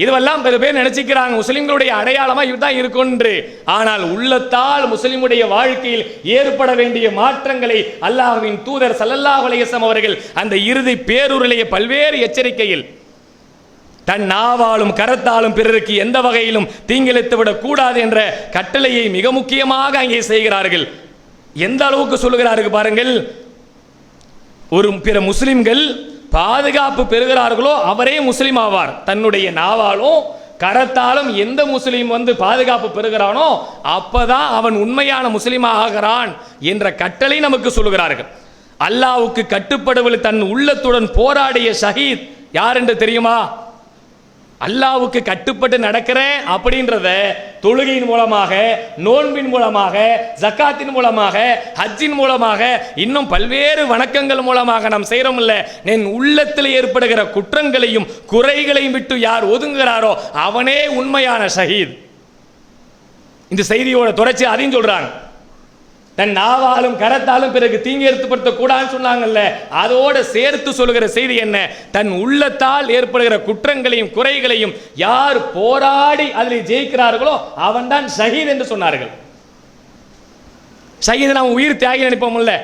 S2: இதுவெல்லாம் பல பேர் நினைச்சுக்கிறாங்க முஸ்லிம்களுடைய அடையாளமா இதுதான் இருக்கும் என்று. ஆனால் உள்ளத்தால் முஸ்லிமுடைய வாழ்க்கையில் ஏற்பட வேண்டிய மாற்றங்களை அல்லாஹ்வின் தூதர் ஸல்லல்லாஹு அலைஹி வஸல்லம் அவர்கள் அந்த இறுதி பேருரையிலே பல்வேறு எச்சரிக்கையில் தன் நாவாலும் கரத்தாலும் பிறருக்கு எந்த வகையிலும் தீங்கிழைத்து விடக் கூடாது என்ற கட்டளையை மிக முக்கியமாக அங்கே செய்கிறார்கள். எந்த அளவுக்கு சொல்லுகிறார்கள் பாருங்கள். ஒரு பிற முஸ்லிம்கள் பாதுகாப்பு பெறுகிறார்களோ அவரே முஸ்லிம் ஆவார். தன்னுடைய நாவாலும் கரத்தாலும் எந்த முஸ்லிம் பாதுகாப்பு பெறுகிறானோ அப்பதான் அவன் உண்மையான முஸ்லிமாக ஆகிறான் என்ற கட்டளை நமக்கு சொல்லுகிறார்கள். அல்லாஹ்வுக்கு கட்டுப்படுவதில் தன் உள்ளத்துடன் போராடிய ஷஹீத் யார் என்று தெரியுமா? அல்லாஹ்வுக்கு கட்டுப்பட்டு நடக்கிறேன் அப்படின்றத தொழுகையின் மூலமாக, நோன்பின் மூலமாக, ஜக்காத்தின் மூலமாக, ஹஜ்ஜின் மூலமாக, இன்னும் பல்வேறு வணக்கங்கள் மூலமாக நாம் செய்கிறோம் இல்ல, என் உள்ளத்தில் ஏற்படுகிற குற்றங்களையும் குறைகளையும் விட்டு யார் ஒதுங்குகிறாரோ அவனே உண்மையான ஷஹீத். இந்த செய்தியோட தொடர்ச்சி அதையும் சொல்றாங்க. தன் நாவாலும் கரத்தாலும் பிறகு தீங்கு ஏற்படுத்த கூடாதுன்னு சொன்னாங்கல்ல, அதோட சேர்த்து சொல்லுகிற செய்தி என்ன? தன் உள்ளத்தால் ஏற்படுகிற குற்றங்களையும் குறைகளையும் யார் போராடி அதில் ஜெயிக்கிறார்களோ அவன் தான் ஷஹீத் என்று சொன்னார்கள். ஷஹீத் நாம் உயிர் தியாகி நினைப்போம்ல,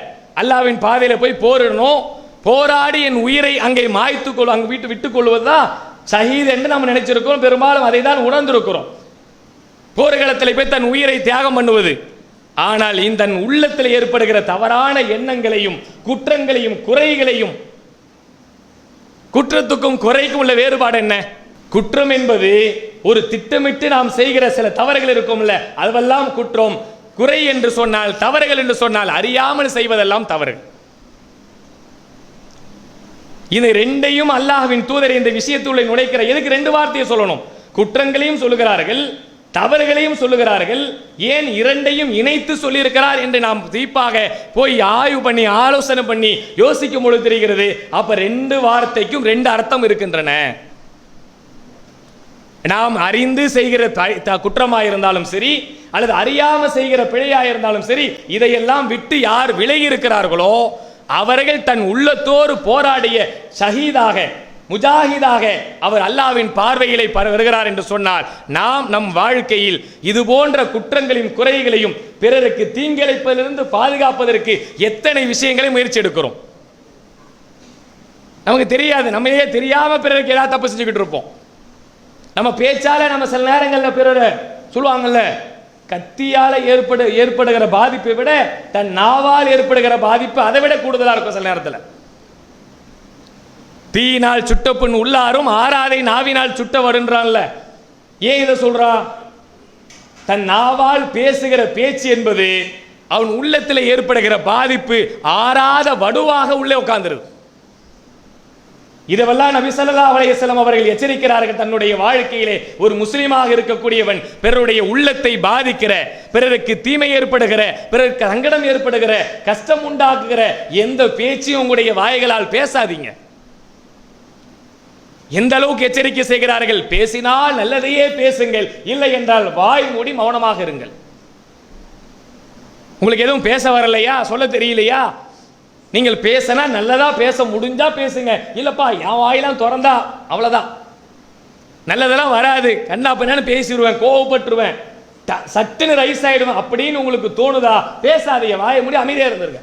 S2: அல்லாஹ்வின் பாதையில போய் போரிடணும், போராடி என் உயிரை அங்கே மாய்த்து அங்கே விட்டுக் கொள்வதுதான் ஷஹீத் என்று நாம் நினைச்சிருக்கிறோம். பெரும்பாலும் அதை தான் உணர்ந்திருக்கிறோம். போர்க்களத்தில் போய் தன் உயிரை தியாகம் பண்ணுவது. ஆனால் இந்த உள்ளத்தில் ஏற்படுகிற தவறான எண்ணங்களையும் குற்றங்களையும் குறைகளையும், குற்றத்துக்கும் குறைக்கும் உள்ள வேறுபாடு என்ன? குற்றம் என்பது ஒரு திட்டமிட்டு நாம் செய்கிற சில தவறுகள் இருக்கும்ல, அதுவெல்லாம் குற்றம். குறை என்று சொன்னால், தவறுகள் என்று சொன்னால் அறியாமல் செய்வதெல்லாம் தவறு. இந்த ரெண்டையும் அல்லாஹ்வின் தூதர் இந்த விஷயத்துள்ள நுழைக்கிற எதுக்கு ரெண்டு வார்த்தையை சொல்லணும்? குற்றங்களையும் சொல்லுகிறார்கள், தவறுகளையும் சொல்லுகிறார்கள். ஏன் இரண்டையும் இணைத்து சொல்லியிருக்கிறார் என்று நாம் தீப்பாக போய் ஆய்வு பண்ணி ஆலோசனை பண்ணி யோசிக்கும் பொழுது தெரிகிறது. அப்ப ரெண்டு வார்த்தைக்கும் ரெண்டு அர்த்தம் இருக்கின்றன. நாம் அறிந்து செய்கிற குற்றமாக இருந்தாலும் சரி, அல்லது அறியாம செய்கிற பிழையாக இருந்தாலும் சரி, இதையெல்லாம் விட்டு யார் விலகி இருக்கிறார்களோ அவர்கள் தன் உள்ளத்தோடு போராடிய ஷஹீதாக, முஜாஹிதாக அவர் அல்லாஹ்வின் பார்வைகளை வருகிறார் என்று சொன்னால், நாம் நம் வாழ்க்கையில் இது போன்ற குற்றங்களையும் குறைகளையும் பிறருக்கு தீங்கிழைப்பதிலிருந்து பாதுகாப்பதற்கு எத்தனை விஷயங்களை முயற்சி எடுக்கிறோம். நமக்கு தெரியாது, நம்மளே தெரியாம பிறருக்கு ஏதாவது தப்பு செஞ்சுக்கிட்டு இருப்போம். நம்ம பேச்சால நம்ம சில நேரங்களில் பிறரை சொல்லுவாங்கல்ல, கத்தியால ஏற்படுகிற பாதிப்பை விட தன் நாவால் ஏற்படுகிற பாதிப்பு அதை விட கூடுதலா இருக்கும் சில நேரத்தில். தீயினால் சுட்ட புண் உள்ளாரும் ஆறாதை நாவினால் சுட்ட வருன்றான்ல. ஏன் இதை சொல்றான்? தன் நாவால் பேசுகிற பேச்சு என்பது அவன் உள்ளத்தில் ஏற்படுகிற பாதிப்பு ஆறாத வடுவாக உள்ளே உட்கார்ந்துருது. இதெல்லாம் நபி ஸல்லல்லாஹு அலைஹி வஸல்லம் அவர்கள் எச்சரிக்கிறார்கள். தன்னுடைய வாழ்க்கையிலே ஒரு முஸ்லிமாக இருக்கக்கூடியவன் பிறருடைய உள்ளத்தை பாதிக்கிற, பிறருக்கு தீமை ஏற்படுகிற, பிறருக்கு சங்கடம் ஏற்படுகிற, கஷ்டம் உண்டாக்குகிற எந்த பேச்சையும் உங்களுடைய வாய்களால் பேசாதீங்க. எந்த அளவுக்கு எச்சரிக்கை செய்கிறார்கள்? பேசினால் நல்லதையே பேசுங்கள், இல்லை என்றால் வாய் மூடி மௌனமாக இருங்கள். உங்களுக்கு எதுவும் பேச வரலையா, சொல்ல தெரியலையா, நீங்கள் பேசினா நல்லதா பேச முடிஞ்சா பேசுங்க. இல்லப்பா என் வாயெல்லாம் திறந்தா அவ்வளவுதான், நல்லதெல்லாம் வராது, கண்ணா பின்னான்னு பேசிடுவேன், கோவப்பட்டுருவேன், சட்டுன்னு ரைஸ் ஆயிடுவேன் அப்படின்னு உங்களுக்கு தோணுதா, பேசாதீங்க, வாயை மூடி அமைதியா இருந்துருங்க.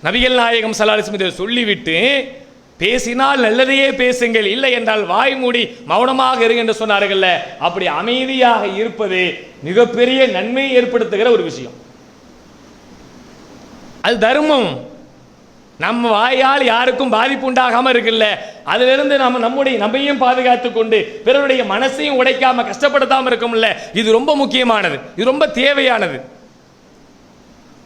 S2: நபிகள் நாயகம் ஸல்லல்லாஹு அலைஹி வஸல்லம் சொல்லிவிட்டு பேசினால் நல்லதையே பேசுங்கள், இல்லை என்றால் வாய் மூடி மௌனமாக இருங்க என்று சொன்னார்கள்ல. அப்படி அமைதியாக இருப்பது மிகப்பெரிய நன்மையை ஏற்படுத்துகிற ஒரு விஷயம். அது தர்மம். நம்ம வாயால் யாருக்கும் பாதிப்பு உண்டாகாம இருக்குல்ல, அதிலிருந்து நம்மையும் பாதுகாத்துக் கொண்டு பிறருடைய மனசையும் உடைக்காம கஷ்டப்படுத்தாம இருக்கும்ல, இது ரொம்ப முக்கியமானது, இது ரொம்ப தேவையானது.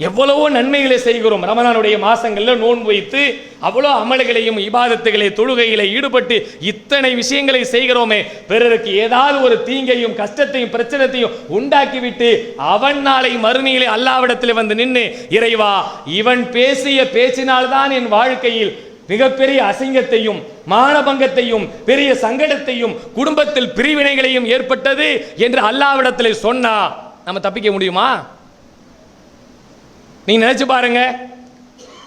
S2: எவ்வளவோ நன்மைகளை செய்கிறோம். ரமலானுடைய மாசங்கள்ல நோன்பு வைத்து அவ்வளோ அமல்களையும் இபாதத்துகளை தொழுகைகளை ஈடுபட்டு இத்தனை விஷயங்களை செய்கிறோமே, பிறருக்கு ஏதாவது ஒரு தீங்கையும் கஷ்டத்தையும் பிரச்சனையும் உண்டாக்கிவிட்டு அவன் நாளை மறுமையிலே அல்லாஹ்விடத்தில் வந்து நின்று, இறைவா இவன் பேசிய பேச்சினால்தான் என் வாழ்க்கையில் மிகப்பெரிய அசிங்கத்தையும் மானபங்கத்தையும் பெரிய சங்கடத்தையும் குடும்பத்தில் பிரிவினைகளையும் ஏற்பட்டது என்று அல்லாஹ்விடத்தில் சொன்னா நம்ம தப்பிக்க முடியுமா? நீங்க நினைச்சு பாருங்க.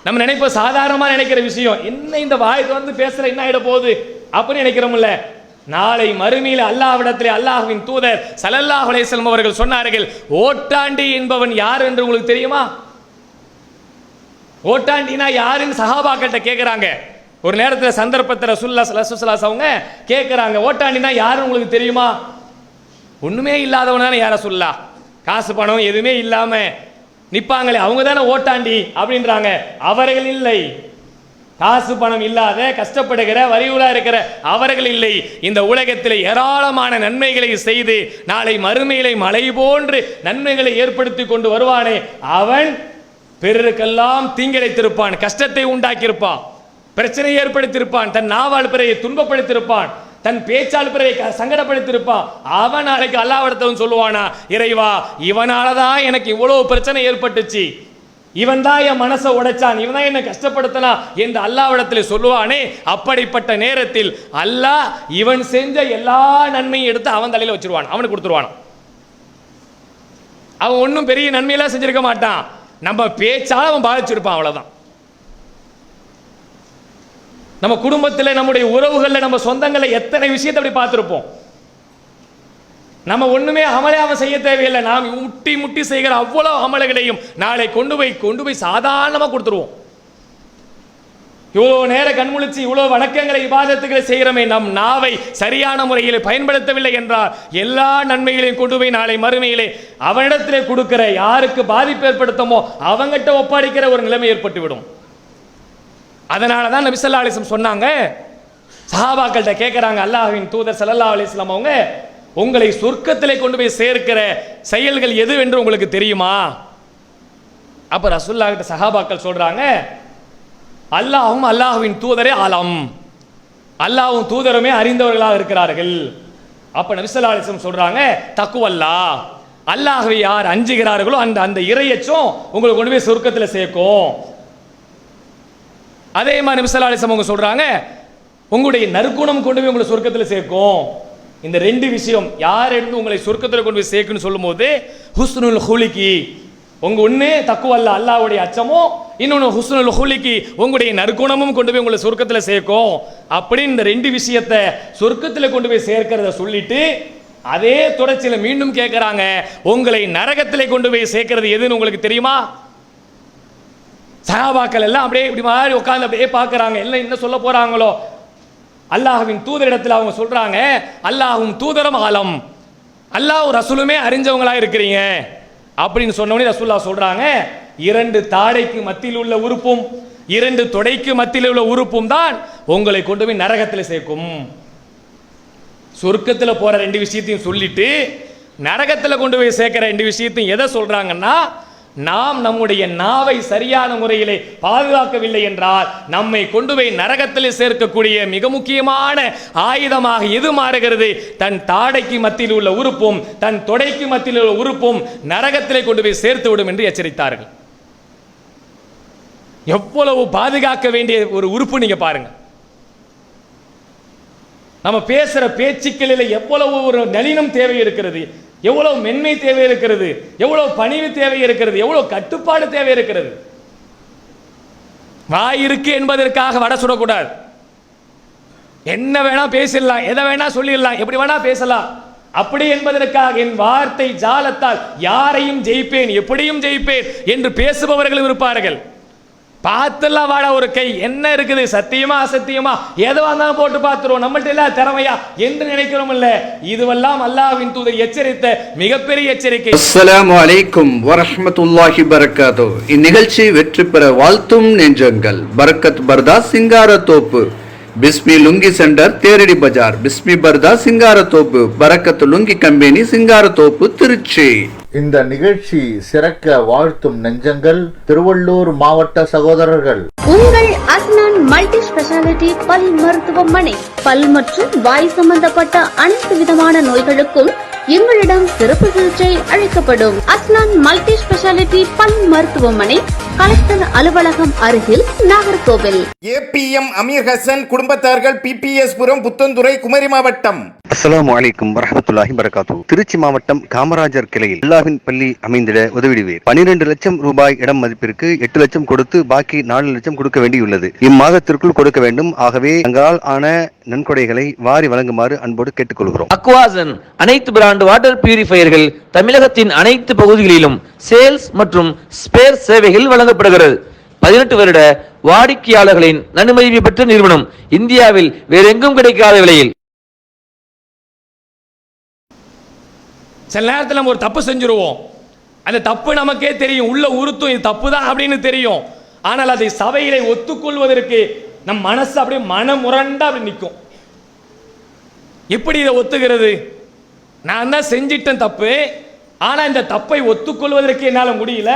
S2: நம்ம நினைப்ப சாதாரணமா நினைக்கிற விஷயம் என்ன, இந்த வாய் திறந்து பேசுற என்ன ஆயிட போகுது அப்படின்னு நினைக்கிறோம்ல. நாளை மறுமையில் அல்லாஹ்விடத்திலே அல்லாஹ்வின் தூதர் ஸல்லல்லாஹு அலைஹி வஸல்லம் அவர்கள் சொன்னார்கள், ஓட்டாண்டி என்பவன் யார் என்று உங்களுக்கு தெரியுமா? ஓட்டாண்டினா யாருன்னு சஹாபாக்கிட்ட கேட்கிறாங்க. ஒரு நேரத்தில் சந்தர்ப்பத்தில் ரசூலுல்லாஹி ஸல்லல்லாஹு அலைஹி வஸல்லம் அவங்க கேட்கிறாங்க, ஓட்டாண்டினா யாருன்னு உங்களுக்கு தெரியுமா? ஒண்ணுமே இல்லாதவன் தானே யார சொல்லலாம், காசு பணம் எதுவுமே இல்லாம நிப்பாங்களே அவங்க தானே ஓட்டாண்டி அப்படின்றாங்க. அவர்கள் இல்லை, காசு பணம் இல்லாத கஷ்டப்படுகிற வரியுலா இருக்கிற அவர்கள் இல்லை. இந்த உலகத்தில் ஏராளமான நன்மைகளை செய்து நாளை மறுமையிலே மலை போன்று நன்மைகளை ஏற்படுத்தி கொண்டு வருவானே, அவன் பிறருக்கெல்லாம் தீங்கிழைத்திருப்பான், கஷ்டத்தை உண்டாக்கியிருப்பான், பிரச்சனை ஏற்படுத்தியிருப்பான், தன் நாவால் பிறையை துன்பப்படுத்தியிருப்பான், தன் பேச்சால் பிறரை சங்கடப்படுத்தியிருப்பான். அவன் நாளைக்கு அல்லாஹ்விடத்தில் சொல்லுவானா, இறைவா இவனாலதான் எனக்கு இவ்வளவு பிரச்சனை ஏற்பட்டுச்சு, இவன் தான் என் மனசை உடைச்சான், இவன் தான் என்னை கஷ்டப்படுத்தினா என்று அல்லாஹ்விடத்தில் சொல்லுவானே. அப்படிப்பட்ட நேரத்தில் அல்லாஹ் இவன் செஞ்ச எல்லா நன்மையும் எடுத்து அவன் தலையில வச்சிருவான், அவனுக்கு கொடுத்துருவான். அவன் ஒன்றும் பெரிய நன்மையெல்லாம் செஞ்சிருக்க மாட்டான், நம்ம பேச்சால் அவன் பாதிச்சிருப்பான், அவ்வளவுதான். நம்ம குடும்பத்தில் நம்முடைய உறவுகளில் நம்ம சொந்தங்களில் எத்தனை விஷயத்தை அப்படி பார்த்துருப்போம். நம்ம ஒண்ணுமே அமலே அவன் செய்ய தேவையில்லை, நாம் முட்டி முட்டி செய்கிற அவ்வளவு அமல்களையும் நாளை கொண்டு போய் சாதாரணமாக கொடுத்துருவோம். இவ்வளோ நேரம் கண்முழிச்சு இவ்வளோ வணக்கங்களை இபாதத்துக்களை செய்கிறோமே, நம் நாவை சரியான முறையில் பயன்படுத்தவில்லை என்றால் எல்லா நன்மைகளையும் கொண்டு போய் நாளை மறுமையிலே அவனிடத்திலே கொடுக்கிற, யாருக்கு பாதிப்பு ஏற்படுத்தமோ அவங்கிட்ட ஒப்படைக்கிற ஒரு நிலைமை ஏற்பட்டுவிடும். அதனால தான் நபி ஸல்லல்லாஹு அலைஹி வஸல்லம் சொன்னாங்க, சஹாபாக்கள்கிட்ட கேட்குறாங்க, அல்லாஹ்வின் தூதர் ஸல்லல்லாஹு அலைஹி வஸல்லம் அவங்க உங்களை சொர்க்கத்திலே கொண்டு போய் சேர்க்கிற செயல்கள் எது என்று உங்களுக்கு தெரியுமா? அப்ப ரசூலுல்லாஹ் கிட்ட சஹாபாக்கள் சொல்றாங்க, அல்லாஹ்வும் அல்லாஹ்வின் தூதரே ஆலம், அல்லாஹ்வும் தூதருமே அறிந்தவர்களாக இருக்கிறார்கள். அப்ப நபி ஸல்லல்லாஹு அலைஹி வஸல்லம் சொல்றாங்க, தக்குவல்லாஹ், அல்லாஹ்வை யார் அஞ்சுகிறார்களோ அந்த இறையச்சம் உங்களை கொண்டு போய் சொர்க்கத்தில் சேர்க்கும். அதே மாதிரி நபி ஸல்லல்லாஹு அலைஹி வஸல்லம் சொல்றாங்க, உங்களுடைய நற்குணம் கொண்டு போய் உங்களை சொர்க்கத்தில் சேர்க்கும். இந்த ரெண்டு விஷயம் யார் எடுத்து உங்களை சொர்க்கத்தில் கொண்டு போய் சேர்க்குன்னு சொல்லும்போது, ஹுஸ்னுல் ஹுலிகி, உங்க ஒன்று தக்குவல்லா அல்லாஹ்வுடைய அச்சமும், இன்னொன்று ஹுஸ்னுல் ஹுலிகி உங்களுடைய நற்குணமும் கொண்டு போய் உங்களை சொர்க்கத்தில் சேர்க்கும். அப்படின்னு இந்த ரெண்டு விஷயத்தை சொர்க்கத்தில் கொண்டு போய் சேர்க்கிறத சொல்லிட்டு அதே தொடர்ச்சியில் மீண்டும் கேட்கிறாங்க, உங்களை நரகத்திலே கொண்டு போய் சேர்க்கிறது எதுன்னு உங்களுக்கு தெரியுமா? சஹாபாக்கள் எல்லாம் அப்படியே இப்படி மாதிரி உட்கார்ந்து அப்படியே பார்க்கறாங்க, எல்லாம் என்ன சொல்ல போறாங்களோ. அல்லாஹ்வின் தூதரிடத்தில் அவங்க சொல்றாங்க, அல்லாஹ்வும் தூதரும் ஆலம், அல்லாஹ் ரசூலுமே அறிஞ்சவங்களா இருக்கிறீங்க அப்படின்னு சொன்னோடனே ரசூலுல்லாஹ் சொல்றாங்க, இரண்டு தாடைக்கு மத்தியில் உள்ள உறுப்பும் இரண்டு தொடைக்கு மத்தியில் உள்ள உறுப்பும் தான் உங்களை கொண்டு போய் நரகத்தில் சேர்க்கும். சொர்க்கத்தில் போற ரெண்டு விஷயத்தையும் சொல்லிட்டு நரகத்தில் கொண்டு போய் சேர்க்கிற ரெண்டு விஷயத்தையும் எதை சொல்றாங்கன்னா, நாம் நம்முடைய நாவை சரியான முறையிலே பாதுகாக்கவில்லை என்றால் நம்மை கொண்டு போய் நரகத்திலே சேர்க்கக்கூடிய மிக முக்கியமான ஆயுதமாக எது மாறுகிறது? தன் தாடைக்கு மத்தியில் உள்ள உறுப்பும் தன் தொடைக்கு மத்தியில் உள்ள உறுப்பும் நரகத்திலே கொண்டு போய் சேர்த்து விடும் என்று எச்சரித்தார்கள். எவ்வளவு பாதுகாக்க வேண்டிய ஒரு உறுப்பு நீங்க பாருங்க. நம்ம பேசுற பேச்சுக்களில் எவ்வளவு ஒரு நளினம் தேவை இருக்கிறது, எவ்வளவு மென்மை தேவை இருக்கிறது, எவ்வளவு பணிவு தேவை இருக்கிறது, எவ்வளவு கட்டுப்பாடு தேவை இருக்கிறது. வாய் இருக்கு என்பதற்காக வடை சுடக்கூடாது. என்ன வேணா பேசிடலாம், எதை வேணா சொல்லிடலாம், எப்படி வேணா பேசலாம். அப்படி என்பதற்காக என் வார்த்தை ஜாலத்தால் யாரையும் ஜெயிப்பேன், எப்படியும் ஜெயிப்பேன் என்று பேசுபவர்களும் இருப்பார்கள். பார்த்துலாம் வாடா ஒரு கை என்ன இருக்குது, சத்தியமா அசத்தியமா ஏதோ இருந்தாலும் போட்டு பார்த்துருவோம், நம்மள்ட்ட எல்லாம் திறமையா என்று நினைக்கிறோம். இல்ல, இதுவெல்லாம் அல்லாஹ்வின் தூதர் எச்சரித்த மிகப்பெரிய எச்சரிக்கை.
S6: அஸ்ஸலாமு அலைக்கும் வரஹ்மத்துல்லாஹி பரக்காத்துஹு. இந்நிகழ்ச்சி வெற்றி பெற வாழ்த்தும் நெஞ்சங்கள். பரக்கத் பர்தா சிங்காரத்தோப்பு, பிஸ்மி லுங்கி சென்டர், தேரடி பஜார், பிஸ்மி பர்தா சிங்காரத்தோப்பு, பரக்கத் லுங்கி கம்பெனி சிங்காரத்தோப்பு, திருச்சி.
S7: இந்த நிகழ்ச்சி சிறக்க வாழ்த்தும் நெஞ்சங்கள் திருவள்ளூர் மாவட்ட சகோதரர்கள்.
S8: உங்கள் அஸ்னான் மல்டி ஸ்பெஷாலிட்டி பல் மருத்துவமனை. பல் மற்றும் வாய் சம்பந்தப்பட்ட அனைத்து விதமான நோய்களுக்கும் எங்களிடம் சிறப்பு சிகிச்சை அளிக்கப்படும். அஸ்னான் மல்டி ஸ்பெஷாலிட்டி பல் மருத்துவமனை, கலெக்டர் அலுவலகம் அருகில், நாகர்கோவில்.
S5: ஏபிஎம் அமீர் ஹசன் குடும்பத்தார்கள், பிபிஎஸ் புரம், புத்தந்துறை, குமரி மாவட்டம்.
S9: அஸ்ஸலாமு அலைக்கும் வரஹ்மத்துல்லாஹி பரக்காத்துஹு. திருச்சி மாவட்டம் காமராஜர் கிளையில் அல்லாஹ்வின் பள்ளி அமைந்திட உதவிடுவேன். 12 லட்சம் ரூபாய் இடம் மதிப்பிற்கு 8 லட்சம் கொடுத்து பாக்கி 4 லட்சம் கொடுக்க வேண்டியுள்ளது. இம்மாதத்திற்குள் கொடுக்க வேண்டும். ஆகவே எங்களால் ஆன நன்கொடைகளை வாரி வழங்குமாறு அன்போடு கேட்டுக்கொள்கிறோம்.
S10: அக்வாசன் அனைத்து பிராண்ட் வாட்டர் பியூரிஃபையர்கள் தமிழகத்தின் அனைத்து பகுதிகளிலும் சேல்ஸ் மற்றும் ஸ்பேர் சேவைகள் வழங்கப்படுகிறது. 18 வருட வாடிக்கையாளர்களின் நன்மதிப்பை பெற்ற நிறுவனம். இந்தியாவில் வேறெங்கும் கிடைக்காத விலையில்.
S2: சில நேரத்தில் நம்ம ஒரு தப்பு செஞ்சிருவோம், அந்த தப்பு நமக்கே தெரியும், உள்ள உறுத்தும் இது தப்பு தான் அப்படின்னு தெரியும். ஆனால் அதை சபையிலே ஒத்துக்கொள்வதற்கு நம் மனசு அப்படியே மனமுரண்டா அப்படி நிற்கும். எப்படி இதை ஒத்துக்கிறது? நான் தான் செஞ்சிட்டேன் தப்பு, ஆனால் இந்த தப்பை ஒத்துக்கொள்வதற்கு என்னால் முடியல.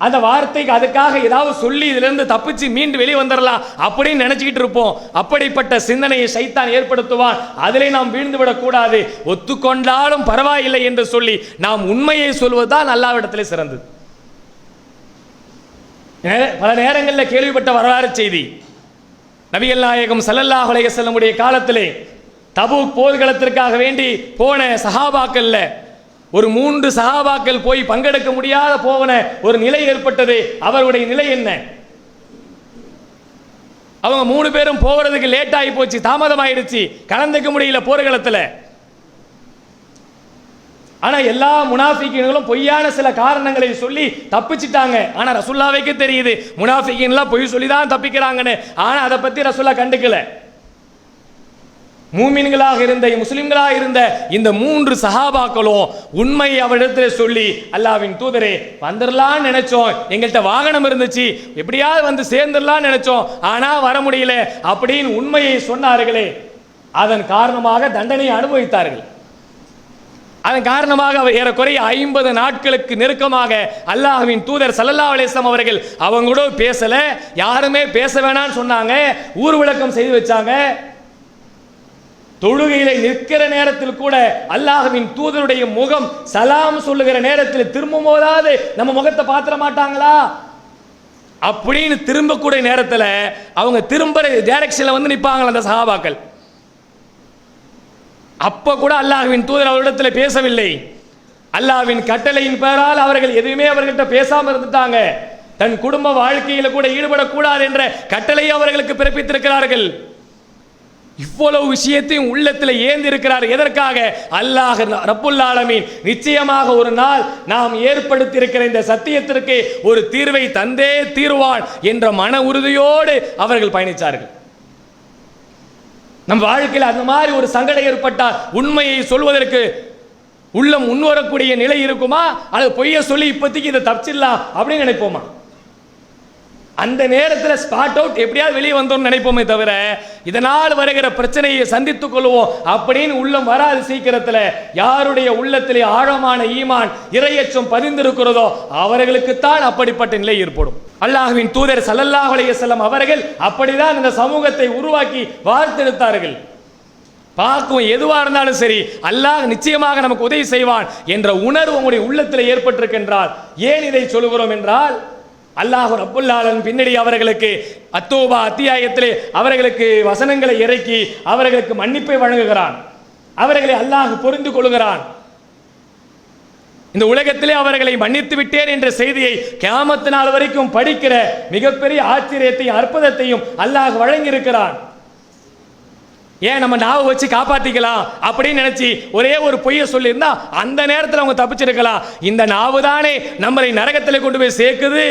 S2: அந்த வார்த்தைக்கு அதுக்காக ஏதாவது சொல்லி இதிலிருந்து தப்பிச்சு மீண்டு வெளியே வந்துடலாம் அப்படின்னு நினைச்சுக்கிட்டு இருப்போம். அப்படிப்பட்ட சிந்தனையை சைத்தான் ஏற்படுத்துவான். அதிலே நாம் வீழ்ந்து விடக்கூடாது. ஒத்துக்கொண்டாலும் பரவாயில்லை என்று சொல்லி நாம் உண்மையை சொல்வதுதான் அல்லாஹ்விடத்திலே சிறந்தது. பல நேரங்களில் கேள்விப்பட்ட வரலாறு செய்தி, நபிகள் நாயகம் ஸல்லல்லாஹு அலைஹி வஸல்லம் உடைய காலத்திலே தபூக் போர்க்களத்திற்காக வேண்டி போன சஹாபாக்கள்ல ஒரு 3 சஹாபாக்கள் போய் பங்கெடுக்க முடியாத போவன ஒரு நிலை ஏற்பட்டது. அவருடைய நிலை என்ன? அவங்க 3 பேரும் போகிறதுக்கு லேட் ஆகி போச்சு, தாமதமாயிடுச்சு, கலந்துக்க முடியல போர்க்களத்தில். ஆனா எல்லா முனாஃபிகீன்களும் பொய்யான சில காரணங்களை சொல்லி தப்பிச்சிட்டாங்க. ஆனா ரசூலுல்லாஹ்வுக்கு தெரியுது முனாஃபிகீன்லாம் பொய் சொல்லி தான் தப்பிக்கிறாங்கன்னு. ஆனா அதை பத்தி ரசூலுல்லாஹ் கண்டுக்கல. மூமின்களாக இருந்த முஸ்லிம்களாக இருந்த இந்த 3 சஹாபாக்களும் உண்மையை அவரிடத்தில் சொல்லி, அல்லாஹ்வின் தூதரே வந்துடலான்னு நினைச்சோம், எங்கள்கிட்ட வாகனம் இருந்துச்சு, எப்படியாவது வந்து சேர்ந்துடலான்னு நினைச்சோம், ஆனா வர முடியல அப்படின்னு உண்மையை சொன்னார்களே, அதன் காரணமாக தண்டனை அனுபவித்தார்கள். அதன் காரணமாக அவர் ஏறக்குறைய 50 நாட்களுக்கு நெருக்கமாக அல்லாஹ்வின் தூதர் ஸல்லல்லாஹு அலைஹி வஸல்லம் அவர்கள் அவங்களோட பேசல, யாருமே பேச வேணாம்னு சொன்னாங்க, ஊர் விளக்கம் செய்து வச்சாங்க. தொழுகையில நிற்கிற நேரத்தில் கூட அல்லாஹ்வின் தூதருடைய முகம் சலாம் சொல்லுகிற நேரத்தில் திரும்பும் போதாவது நம்ம முகத்தை பாத்திர மாட்டாங்களா அப்படின்னு திரும்பக்கூடிய நேரத்தில் அவங்க திரும்ப டைரக்ஷன்ல வந்து நிற்பாங்களா அந்த சஹாபாக்கள். அப்ப கூட அல்லாஹ்வின் தூதர் அவரிடத்தில் பேசவில்லை. அல்லாஹ்வின் கட்டளையின் பெயரால் அவர்கள் எதுவுமே அவர்கிட்ட பேசாம இருந்துட்டாங்க. தன் குடும்ப வாழ்க்கையில கூட ஈடுபடக்கூடாது என்ற கட்டளையை அவர்களுக்கு பிறப்பித்திருக்கிறார்கள். இவ்வளவு விஷயத்தையும் உள்ளத்தில் ஏந்தி இருக்கிறார். எதற்காக? அல்லாஹ் ரப்புல் ஆலமீன் நிச்சயமாக ஒரு நாள் நாம் ஏற்படுத்தி இருக்கிற இந்த சத்தியத்திற்கு ஒரு தீர்வை தந்தே தீர்வான் என்ற மன உறுதியோடு அவர்கள் பயணித்தார்கள். நம் வாழ்க்கையில் அந்த மாதிரி ஒரு சங்கடம் ஏற்பட்டால் உண்மையை சொல்வதற்கு உள்ளம் முன்வரக்கூடிய நிலை இருக்குமா, அல்லது பொய்ய சொல்லி இப்போதைக்கு இதை தப்பிச்சிடலாம் அப்படின்னு நினைப்போமா? அந்த நேரத்தில் ஸ்பாட் அவுட் எப்படியாவது வெளியே வந்தோம்னு நினைப்போமே தவிர இதனால் வருகிற பிரச்சனையை சந்தித்துக் கொள்வோம் அப்படின்னு உள்ளம் வராது. சீக்கிரத்தில் யாருடைய உள்ளத்திலே ஆழமான ஈமான் இறையச்சம் பதிந்திருக்கிறதோ அவர்களுக்குத்தான் அப்படிப்பட்ட நிலை ஏற்படும். அல்லாஹ்வின் தூதர் ஸல்லல்லாஹு அலைஹி வஸல்லம் அவர்கள் அப்படிதான் இந்த சமூகத்தை உருவாக்கி வார்த்தெடுத்தார்கள். பார்க்கும் எதுவாக இருந்தாலும் சரி அல்லாஹ் நிச்சயமாக நமக்கு உதவி செய்வான் என்ற உணர்வு உங்களுடைய உள்ளத்தில் ஏற்பட்டிருக்கின்றால். ஏன் இதை சொல்கிறோம் என்றால், அல்லாஹ் ரப்புல் ஆலமீன் பின்னாடி அவர்களுக்கு அத்தௌபா அத்தியாயத்திலே அவர்களுக்கு வசனங்களை இறக்கி அவர்களுக்கு மன்னிப்பை வழங்குகிறான். அவர்களை அல்லாஹ் புரிந்து கொள்கிறான். இந்த உலகத்திலே அவர்களை மன்னித்து விட்டேன் என்ற செய்தியை கியாமத் நாள் வரைக்கும் படிக்கிற மிகப்பெரிய ஆச்சரியத்தையும் அற்புதத்தையும் அல்லாஹ் வழங்கி இருக்கிறான். ஏன் நம்ம நாவை வச்சு காப்பாத்திக்கலாம் அப்படின்னு நினைச்சு ஒரே ஒரு பொய்யை சொல்லியிருந்தா அந்த நேரத்தில் அவங்க தப்பிச்சிருக்கலாம். இந்த நாவு தானே நம்மளை நரகத்தில் கொண்டு போய் சேர்க்குது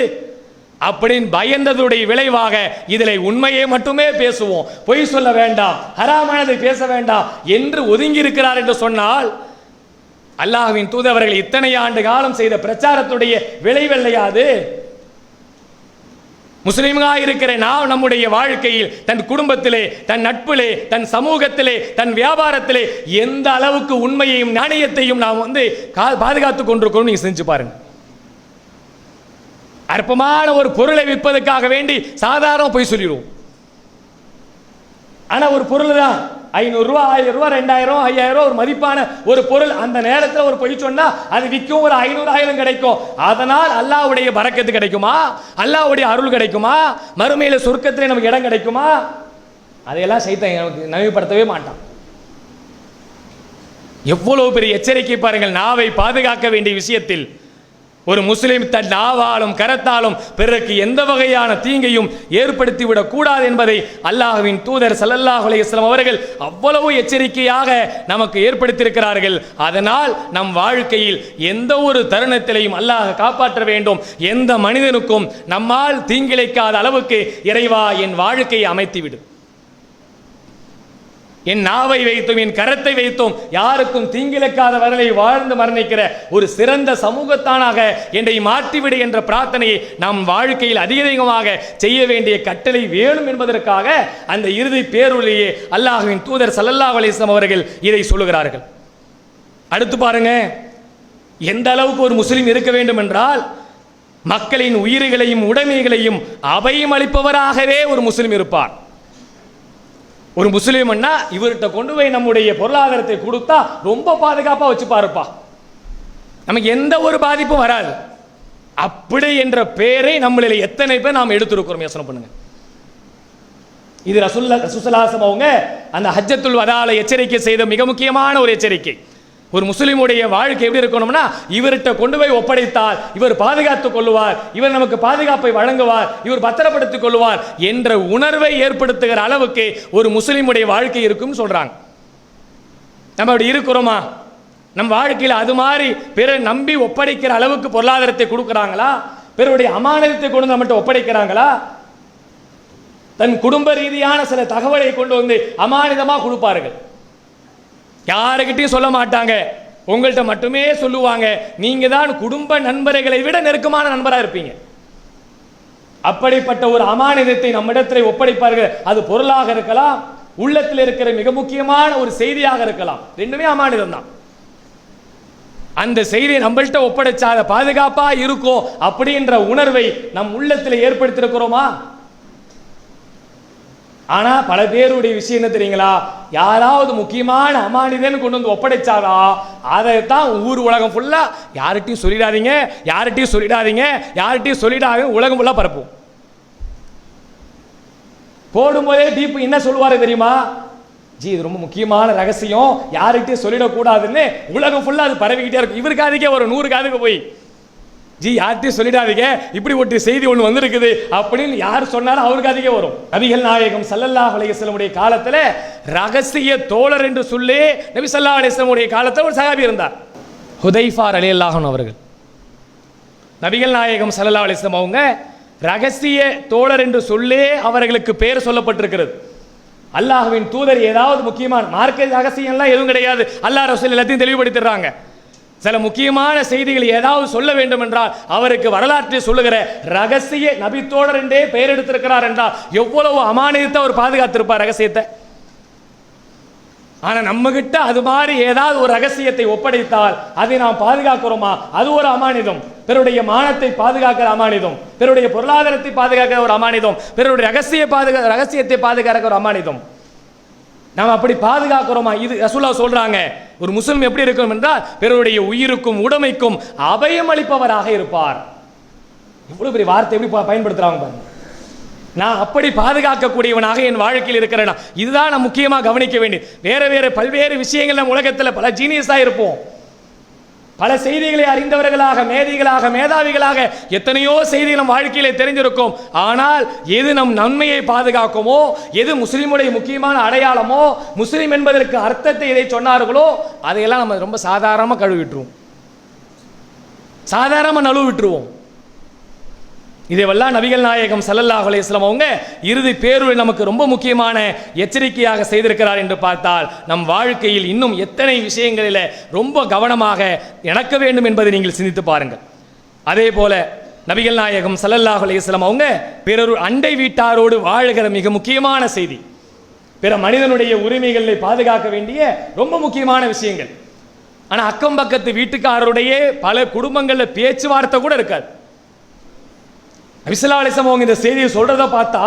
S2: அப்படின்னு பயந்ததுடைய விளைவாக இதில் உண்மையை மட்டுமே பேசுவோம், பொய் சொல்ல வேண்டாம், ஹராமானதை பேச வேண்டாம் என்று ஒதுங்கி இருக்கிறார் என்று சொன்னால் அல்லாஹ்வின் தூதவர்கள் இத்தனை ஆண்டு காலம் செய்த பிரச்சாரத்துடைய விளைவெல்லையாது? முஸ்லிம்களாக இருக்கிற நாம் நம்முடைய வாழ்க்கையில், தன் குடும்பத்திலே, தன் நட்பிலே, தன் சமூகத்திலே, தன் வியாபாரத்திலே எந்த அளவுக்கு உண்மையையும் நாணயத்தையும் நாம் பாதுகாத்துக் கொண்டிருக்கிறோம் நீங்க செஞ்சு பாருங்க. அற்பமான ஒரு பொருளை விற்பதற்காக வேண்டி சாதாரண போய் சொல்லிடுவோம். ஆனா ஒரு பொருள் தான் 500 ரூபாய், 1000 ரூபாய், 2000, 5000 ஒரு மதிப்பான ஒரு பொருள், அந்த நேரத்தில் ஒரு பொய் சொன்னா அது விற்கும், ஒரு 500,000 கிடைக்கும். அதனால் அல்லாஹ்வுடைய பரக்கத்து கிடைக்குமா? அல்லாஹ்வுடைய அருள் கிடைக்குமா? மறுமையில சொர்க்கத்திலே நமக்கு இடம் கிடைக்குமா? அதையெல்லாம் சைத்தான் நமக்கு நவிப்படுத்தவே மாட்டான். எவ்வளவு பெரிய எச்சரிக்கை பாருங்கள் நாவை பாதுகாக்க வேண்டிய விஷயத்தில். ஒரு முஸ்லிம் தன் நாவாலும் கரத்தாலும் பிறருக்கு எந்த வகையான தீங்கையும் ஏற்படுத்திவிடக் கூடாது என்பதை அல்லாஹ்வின் தூதர் ஸல்லல்லாஹு அலைஹி வஸல்லம் அவர்கள் அவ்வளவு எச்சரிக்கையாக நமக்கு ஏற்படுத்தியிருக்கிறார்கள். அதனால் நம் வாழ்க்கையில் எந்த ஒரு தருணத்திலையும் அல்லாஹ் காப்பாற்ற வேண்டும். எந்த மனிதனுக்கும் நம்மால் தீங்கிழைக்காத அளவுக்கு இறைவா என் வாழ்க்கையை அமைத்துவிடு, என் நாவை வைத்தும் என் கரத்தை வைத்தும் யாருக்கும் தீங்கிழைக்காத வரலை வாழ்ந்து மரணிக்கிற ஒரு சிறந்த சமூகத்தானாக என்னை மாற்றிவிடு என்ற பிரார்த்தனையை நம் வாழ்க்கையில் அதிகமாக செய்ய வேண்டிய கட்டளை வேணும் என்பதற்காக அந்த இறுதி பேருரையே அல்லாஹ்வின் தூதர் ஸல்லல்லாஹு அலைஹி வஸல்லம் அவர்கள் இதை சொல்லுகிறார்கள். அடுத்து பாருங்க, எந்த அளவுக்கு ஒரு முஸ்லிம் இருக்க வேண்டும் என்றால் மக்களின் உயிர்களையும் உடைமைகளையும் அபயம் அளிப்பவராகவே ஒரு முஸ்லிம் இருப்பார். ஒரு முஸ்லீம்னா இவர்கிட்ட கொண்டு போய் நம்முடைய பொருளாதாரத்தை கொடுத்தா ரொம்ப பாதுகாப்பாக வச்சு பாருப்பா, நமக்கு எந்த ஒரு பாதிப்பும் வராது. அப்படி என்ற பெயரை நம்மளில் எத்தனை பேர் நாம் எடுத்திருக்கிறோம் யோசனை பண்ணுங்க. இது ரசூலுல்லாஹி அவங்க அந்த ஹஜ்ஜத்துல் வதால எச்சரிக்கை செய்த மிக முக்கியமான ஒரு எச்சரிக்கை. ஒரு முஸ்லிமுடைய வாழ்க்கை எப்படி இருக்கணும்னா இவர்கிட்ட கொண்டு போய் ஒப்படைத்தால் இவர் பாதுகாத்துக் கொள்வார், இவர் நமக்கு பாதுகாப்பை வழங்குவார், இவர் பத்திரப்படுத்திக் கொள்வார் என்ற உணர்வை ஏற்படுத்துகிற அளவுக்கு ஒரு முஸ்லிமுடைய வாழ்க்கை இருக்கும்னு சொல்றாங்க. நம்ம அப்படி இருக்கிறோமா? நம் வாழ்க்கையில் அது மாதிரி பிறர் நம்பி ஒப்படைக்கிற அளவுக்கு பொருளாதாரத்தை கொடுக்குறாங்களா? பிறருடைய அமானதத்தை கொண்டு நம்மகிட்ட ஒப்படைக்கிறாங்களா? தன் குடும்ப ரீதியான சில தகவலை கொண்டு வந்து அமானிதமாக கொடுப்பார்கள். யாருக்கிட்டையும் சொல்ல மாட்டாங்க, உங்கள்கிட்ட மட்டுமே சொல்லுவாங்க. நீங்க தான் குடும்ப நண்பர்களை விட நெருக்கமான நண்பராக இருப்பீங்க. அப்படிப்பட்ட ஒரு அமானிதத்தை நம்மிடத்தில் ஒப்படைப்பார்கள். அது பொருளாக இருக்கலாம், உள்ளத்தில் இருக்கிற மிக முக்கியமான ஒரு செய்தியாக இருக்கலாம். ரெண்டுமே அமானிதம் தான். அந்த செய்தியை நம்மள்கிட்ட ஒப்படைச்சா பாதுகாப்பா இருக்கும் அப்படின்ற உணர்வை நம் உள்ளத்தில் ஏற்படுத்தியிருக்கிறோமா? ஆனா பல பேருடைய விஷயம் என்ன தெரியுங்களா? யாராவது முக்கியமான அமானிதன் கொண்டு வந்து ஒப்படைச்சாரா அதைத்தான் ஊர் உலகம் ஃபுல்லா யார்கிட்டையும் சொல்லிடாதீங்க, யார்கிட்டையும் சொல்லிடாதீங்க, யார்கிட்டையும் சொல்லிடாதீங்க உலகம் ஃபுல்லா பரப்பும். போடும்போதே டீப் என்ன சொல்லுவாரு தெரியுமா? ஜி இது ரொம்ப முக்கியமான ரகசியம், யார்கிட்டையும் சொல்லிடக்கூடாதுன்னு உலகம் ஃபுல்லா அது பரவிக்கிட்டே இருக்கும். இவருக்கு அதுக்கே ஒரு 100 காதுக்கு போய் ஜி யார்கிட்டையும் சொல்லிடாதீங்க, இப்படி ஒரு செய்தி ஒன்று வந்திருக்குது அப்படின்னு யார் சொன்னாலும் அவருக்கு அதிக வரும். நபிகள் நாயகம் ஸல்லல்லாஹு அலைஹி வஸல்லம் உடைய காலத்தில் ரகசிய தோழர் என்று சொல்லி நபி ஸல்லல்லாஹு அலைஹி வஸல்லம் உடைய காலத்தில் ஒரு சஹாபி இருந்தார், ஹுதைஃபா ரலியல்லாஹு அன்ஹு அவர்கள். நபிகள் நாயகம் ஸல்லல்லாஹு அலைஹி வஸல்லம் அவங்க ரகசிய தோழர் என்று சொல்லி அவர்களுக்கு பேர் சொல்லப்பட்டிருக்கிறது. அல்லாஹ்வின் தூதர் ஏதாவது முக்கியமான மார்க்க ரகசியம்லாம் எதுவும் கிடையாது, அல்லாஹ் ரசூல் எல்லாத்தையும் தெளிவுபடுத்திடுறாங்க. சில முக்கியமான செய்திகள் ஏதாவது சொல்ல வேண்டும் என்றால் அவருக்கு வரலாற்றில் சொல்லுகிற ரகசிய நபித்தோழர் என்றே பெயர் எடுத்திருக்கிறார் என்றால் எவ்வளவு அமானிதத்தை அவர் பாதுகாத்திருப்பார் ரகசியத்தை. ஆனா நம்ம கிட்ட அது மாதிரி ஏதாவது ஒரு ரகசியத்தை ஒப்படைத்தால் அதை நாம் பாதுகாக்கிறோமா? அது ஒரு அமானிதம். பிறருடைய மானத்தை பாதுகாக்கிற அமானிதம், பிறருடைய பொருளாதாரத்தை பாதுகாக்கிற ஒரு அமானிதம், பிறருடைய ரகசியத்தை பாதுகாக்கிற ஒரு அமானிதம். நாம் அப்படி பாதுகாக்கிறோமா? இது ரசூலுல்லாஹ் சொல்றாங்க, ஒரு முஸ்லிம் எப்படி இருக்கும் என்றால் பிறருடைய உயிருக்கும் உடைமைக்கும் அபயம் அளிப்பவராக இருப்பார். இவ்வளவு பெரிய வார்த்தை எப்படி பயன்படுத்துறாங்க பாருங்க. நான் அப்படி பாதுகாக்கக்கூடியவனாக என் வாழ்க்கையில் இருக்கிறேன். இதுதான் நான் முக்கியமாக கவனிக்க வேண்டியது. வேற வேற பல்வேறு விஷயங்கள் நம்ம உலகத்தில் பல ஜீனியஸாக இருப்போம், பல செய்திகளை அறிந்தவர்களாக, மேதைகளாக, மேதாவிகளாக எத்தனையோ செய்திகள் நம் வாழ்க்கையிலே தெரிஞ்சிருக்கும். ஆனால் எது நம் நன்மையை பாதுகாக்குமோ, எது முஸ்லீமுடைய முக்கியமான அடையாளமோ, முஸ்லீம் என்பதற்கு அர்த்தத்தை எதை சொன்னார்களோ அதையெல்லாம் நம்ம ரொம்ப சாதாரணமாக கழுவிட்டுருவோம், சாதாரணமாக நழுவு விட்டுருவோம். இதெல்லாம் நபிகள் நாயகம் ஸல்லல்லாஹு அலைஹி வஸல்லம் அவங்க இறுதி பேருரை நமக்கு ரொம்ப முக்கியமான எச்சரிக்கையாக செய்திருக்கிறார் என்று பார்த்தால், நம் வாழ்க்கையில் இன்னும் எத்தனை விஷயங்களில் ரொம்ப கவனமாக நடக்க வேண்டும் என்பதை நீங்கள் சிந்தித்து பாருங்கள். அதே போல நபிகள் நாயகம் ஸல்லல்லாஹு அலைஹி வஸல்லம் அவங்க பிறர் அண்டை வீட்டாரோடு வாழுகிற மிக முக்கியமான செய்தி, பிற மனிதனுடைய உரிமைகளை பாதுகாக்க வேண்டிய ரொம்ப முக்கியமான விஷயங்கள். ஆனால் அக்கம் பக்கத்து வீட்டுக்காரருடைய பல குடும்பங்களில் பேச்சுவார்த்தை கூட இருக்காது. நபி ஸல்லல்லாஹு அலைஹி வஸல்லம் அவங்க இந்த செய்தியை சொல்றதை பார்த்தா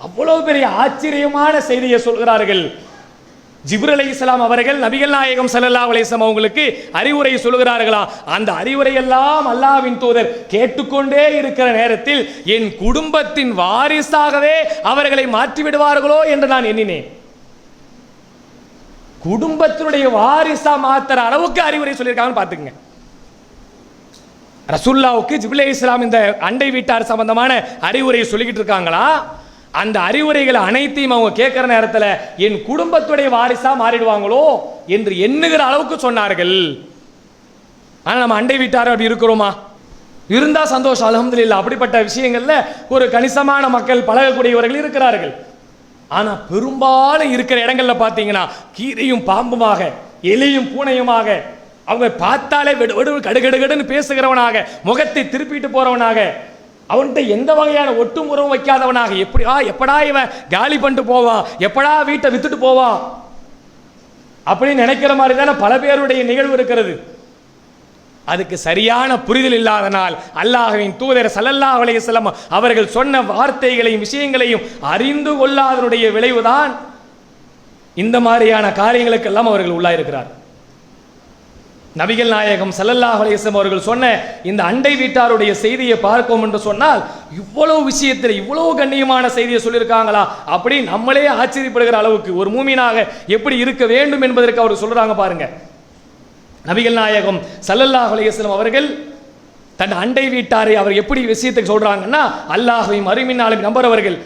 S2: அவ்வளவு பெரிய ஆச்சரியமான செய்தியை சொல்கிறார்கள். ஜிப்ரீல் அலைஹிஸ்ஸலாம் அவர்கள் நபிகள் நாயகம் ஸல்லல்லாஹு அலைஹி வஸல்லம் அவங்களுக்கு அறிவுரை சொல்கிறார்களாம். அந்த அறிவுரையெல்லாம் அல்லாஹ்வின் தூதர் கேட்டுக்கொண்டே இருக்கிற நேரத்தில் என் குடும்பத்தின் வாரிசாகவே அவர்களை மாற்றி விடுவார்களோ என்று நான் எண்ணினேன். குடும்பத்தினுடைய வாரிசா மாத்திர அளவுக்கு அறிவுரை சொல்லியிருக்காங்கன்னு பார்த்துக்கங்க. ரசூலுல்லாஹ்வுக்கு ஜிப்ரீல் அலைஹிஸ்ஸலாம் இந்த அண்டை வீட்டார் சம்பந்தமான அறிவுரையை சொல்லிக்கிட்டு இருக்காங்களா? அந்த அறிவுரைகளை அனைத்தையும் அவங்க கேட்கிற நேரத்தில் என் குடும்பத்துடைய வாரிசா மாறிடுவாங்களோ என்று எண்ணுகிற அளவுக்கு சொன்னார்கள். ஆனால் நம்ம அண்டை வீட்டார் அப்படி இருக்கிறோமா? இருந்தா சந்தோஷம், அல்ஹம்துலில்லாஹ். அப்படிப்பட்ட விஷயங்கள்ல ஒரு கணிசமான மக்கள் பழகக்கூடியவர்கள் இருக்கிறார்கள். ஆனால் பெரும்பாலும் இருக்கிற இடங்கள்ல பார்த்தீங்கன்னா கீரியும் பாம்புமாக, எலியும் பூனையுமாக, அவங்க பார்த்தாலே கடுகடுகடுன்னு பேசுகிறவனாக, முகத்தை திருப்பிட்டு போறவனாக, அவன்கிட்ட எந்த வகையான ஒட்டுமுறவும் வைக்காதவனாக, எப்படா இவன் காலி பண்ணிட்டு போவான், எப்படா வீட்டை வித்துட்டு போவான் அப்படின்னு நினைக்கிற மாதிரி தானே பல பேருடைய நிகழ்வு இருக்கிறது. அதுக்கு சரியான புரிதல் இல்லாதனால் அல்லாஹ்வின் தூதர் ஸல்லல்லாஹு அலைஹி வஸல்லம் அவர்கள் சொன்ன வார்த்தைகளையும் விஷயங்களையும் அறிந்து கொள்ளாதனுடைய விளைவுதான் இந்த மாதிரியான காரியங்களுக்கெல்லாம் அவர்கள் உள்ளாயிருக்கிறார். நபிகள் நாயகம் ஸல்லல்லாஹு அலைஹி வஸல்லம் அவர்கள் சொன்ன இந்த அண்டை வீட்டாருடைய செய்தியை பார்க்கும் என்று சொன்னால் இவ்வளவு விஷயத்தில் இவ்வளவு கண்ணியமான செய்தியை சொல்லியிருக்காங்களா அப்படி நம்மளே ஆச்சரியப்படுகிற அளவுக்கு ஒரு மூமினாக எப்படி இருக்க வேண்டும் என்பதற்கு அவர் சொல்றாங்க பாருங்க. நபிகள் நாயகம் ஸல்லல்லாஹு அலைஹி வஸல்லம் அவர்கள் தன் அண்டை வீட்டாரை அவர் எப்படி விஷயத்தை சொல்றாங்கன்னா, அல்லாஹ்வையும் மறுமையினாலும் நம்புறவர்கள்,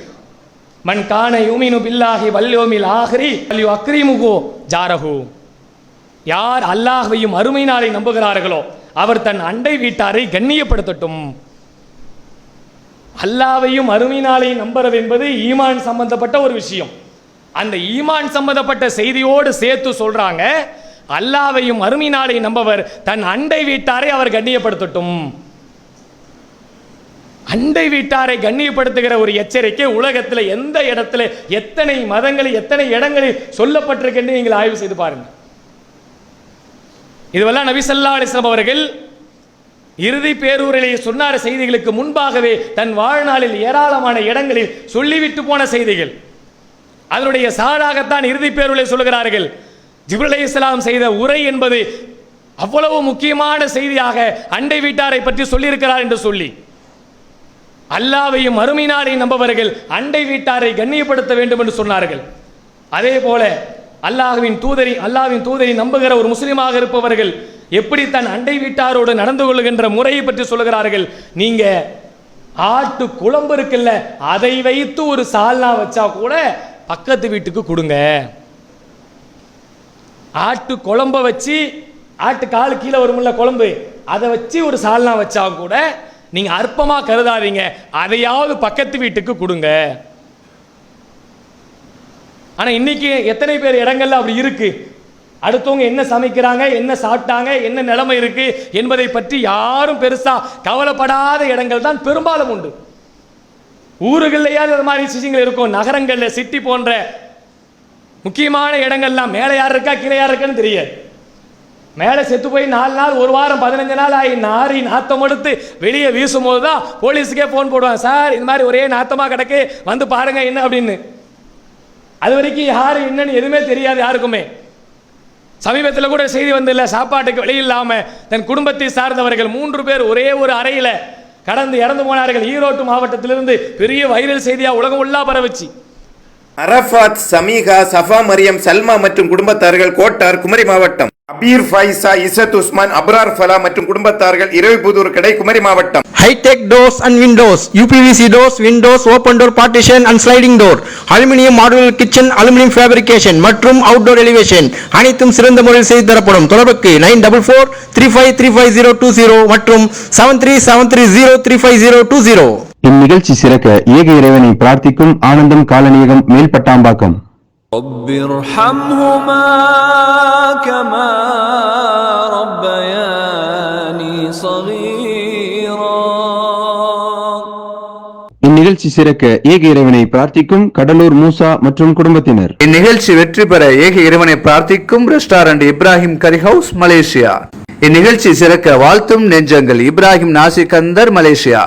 S2: மன் கான யுமினு பில்லாஹி வல் யௌமில் ஆஹிரி ஃபல்யுக்ரிமுஹு ஜாரஹு, யார் அல்லாஹ்வையும் மறுமை நாளை நம்புகிறார்களோ அவர் தன் அண்டை வீட்டாரை கண்ணியப்படுத்தட்டும். அல்லாஹ்வையும் மறுமை நாளை நம்புறது என்பது ஈமான் சம்பந்தப்பட்ட ஒரு விஷயம். அந்த ஈமான் சம்பந்தப்பட்ட செய்தியோடு சேர்த்து சொல்றாங்க, அல்லாஹ்வையும் மறுமை நாளை நம்பவர் தன் அண்டை வீட்டாரை அவர் கண்ணியப்படுத்தட்டும். அண்டை வீட்டாரை கண்ணியப்படுத்துகிற ஒரு எச்சரிக்கை உலகத்தில் எந்த இடத்துல எத்தனை மதங்களில் எத்தனை இடங்களில் சொல்லப்பட்டிருக்கு நீங்கள் ஆய்வு செய்து பாருங்க. இதுவெல்லாம் நபி ஸல்லல்லாஹு அலைஹி வஸல்லம் அவர்கள் இறுதி பேரூரிலேயே சொன்னார் செய்திகளுக்கு முன்பாகவே தன் வாழ்நாளில் ஏராளமான இடங்களில் சொல்லிவிட்டு போன செய்திகள். அதனுடைய சாராகத்தான் இறுதி பேரூரிலே சொல்கிறார்கள், ஜிப்ரீல் அலைஹிஸ்ஸலாம் செய்த உரை என்பது அவ்வளவு முக்கியமான செய்தியாக அண்டை வீட்டாரை பற்றி சொல்லியிருக்கிறார் என்று சொல்லி, அல்லாஹ்வையும் மறுமை நாளை நம்பவர்கள் அண்டை வீட்டாரை கண்ணியப்படுத்த வேண்டும் என்று சொன்னார்கள். அதே போல அல்லாஹ்வின் தூதரை நம்புகிற ஒரு முஸ்லிமாக இருப்பவர்கள் எப்படி தன் அண்டை வீட்டாரோடு நடந்து கொள்கின்ற முறையை பற்றி சொல்கிறார்கள். நீங்க ஆட்டு குழம்பு இருக்குல்ல, அதை வைத்து ஒரு சால்னா வச்சா கூட பக்கத்து வீட்டுக்கு கொடுங்க. ஆட்டு குழம்ப வச்சு, ஆட்டு கால் கீழே வரும்ல குழம்பு, அதை வச்சு ஒரு சால்னா வச்சா கூட நீங்க அற்பமா கருதாதீங்க, அதையாவது பக்கத்து வீட்டுக்கு கொடுங்க. ஆனா இன்னைக்கு எத்தனை பேர் இடங்கள்ல அப்படி இருக்கு? அடுத்தவங்க என்ன சமைக்கிறாங்க, என்ன சாப்பிட்டாங்க, என்ன நிலைமை இருக்கு என்பதை பற்றி யாரும் பெருசா கவலைப்படாத இடங்கள் தான் பெரும்பாலும் உண்டு. ஊருகள்லையாவது அது மாதிரி விஷயங்கள் இருக்கும். நகரங்கள்ல சிட்டி போன்ற முக்கியமான இடங்கள்லாம் மேலே யார் இருக்கா கீழே யார் இருக்கான்னு தெரியாது. மேலே செத்து போய் 4 நாள், ஒரு வாரம், 15 நாள் ஆகி நாரி நாத்தம் எடுத்து வெளியே வீசும் போது தான் போலீஸுக்கே ஃபோன் போடுவாங்க, சார் இந்த மாதிரி ஒரே நாத்தமாக கிடக்கு, வந்து பாருங்க என்ன அப்படின்னு. அது வரைக்கும் யாரு என்னன்னு எதுவுமே தெரியாது யாருக்குமே. சமீபத்தில் கூட செய்தி வந்து இல்லை, சாப்பாட்டுக்கு வழி இல்லாமல் தன் குடும்பத்தை சார்ந்தவர்கள் 3 பேர் ஒரே ஒரு அறையில் கடந்து இறந்து போனார்கள். ஈரோட்டு மாவட்டத்திலிருந்து பெரிய வைரல் செய்தியா உலகம் உள்ளா பரவச்சு.
S5: அரஃபாத், சமீகா, சஃபா மரியம், சல்மா மற்றும் குடும்பத்தார்கள் கோட்டார், குமரி மாவட்டம். அபீர் ஃபைசா, இசத் உஸ்மான், அப்ரார் ஃபலா மற்றும் குடும்பத்தார்கள் இரவிபுதூர் கடை, குமரி மாவட்டம்.
S11: High-tech doors and windows, UPVC doors, windows, open door partition and sliding door, aluminium modular kitchen, aluminium fabrication மற்றும் outdoor elevation அனைத்தும் சிறந்த முறையில் செய்து தரப்படும். தொடர்புக்கு 9443535020 மற்றும் 7373035020.
S12: இந்நிகழ்ச்சி சிறக்க ஏக இறைவனை பிரார்த்திக்கும் ஆனந்தம் காலனியகம், மேல்பட்டாம்பாக்கம்.
S13: رب ارحمهما كما ربياني صغيرا.
S12: இந்நிகழ்ச்சி சிறக்க ஏக இறைவனை பிரார்த்திக்கும் கடலூர் மூசா மற்றும் குடும்பத்தினர்.
S6: இந்நிகழ்ச்சி வெற்றி பெற ஏக இறைவனை பிரார்த்திக்கும் restaurant Ibrahim curry house, Malaysia. இந்நிகழ்ச்சி சிறக்க வாழ்த்தும் நெஞ்சங்கள் இப்ராஹிம் நாசிகந்தர், மலேசியா.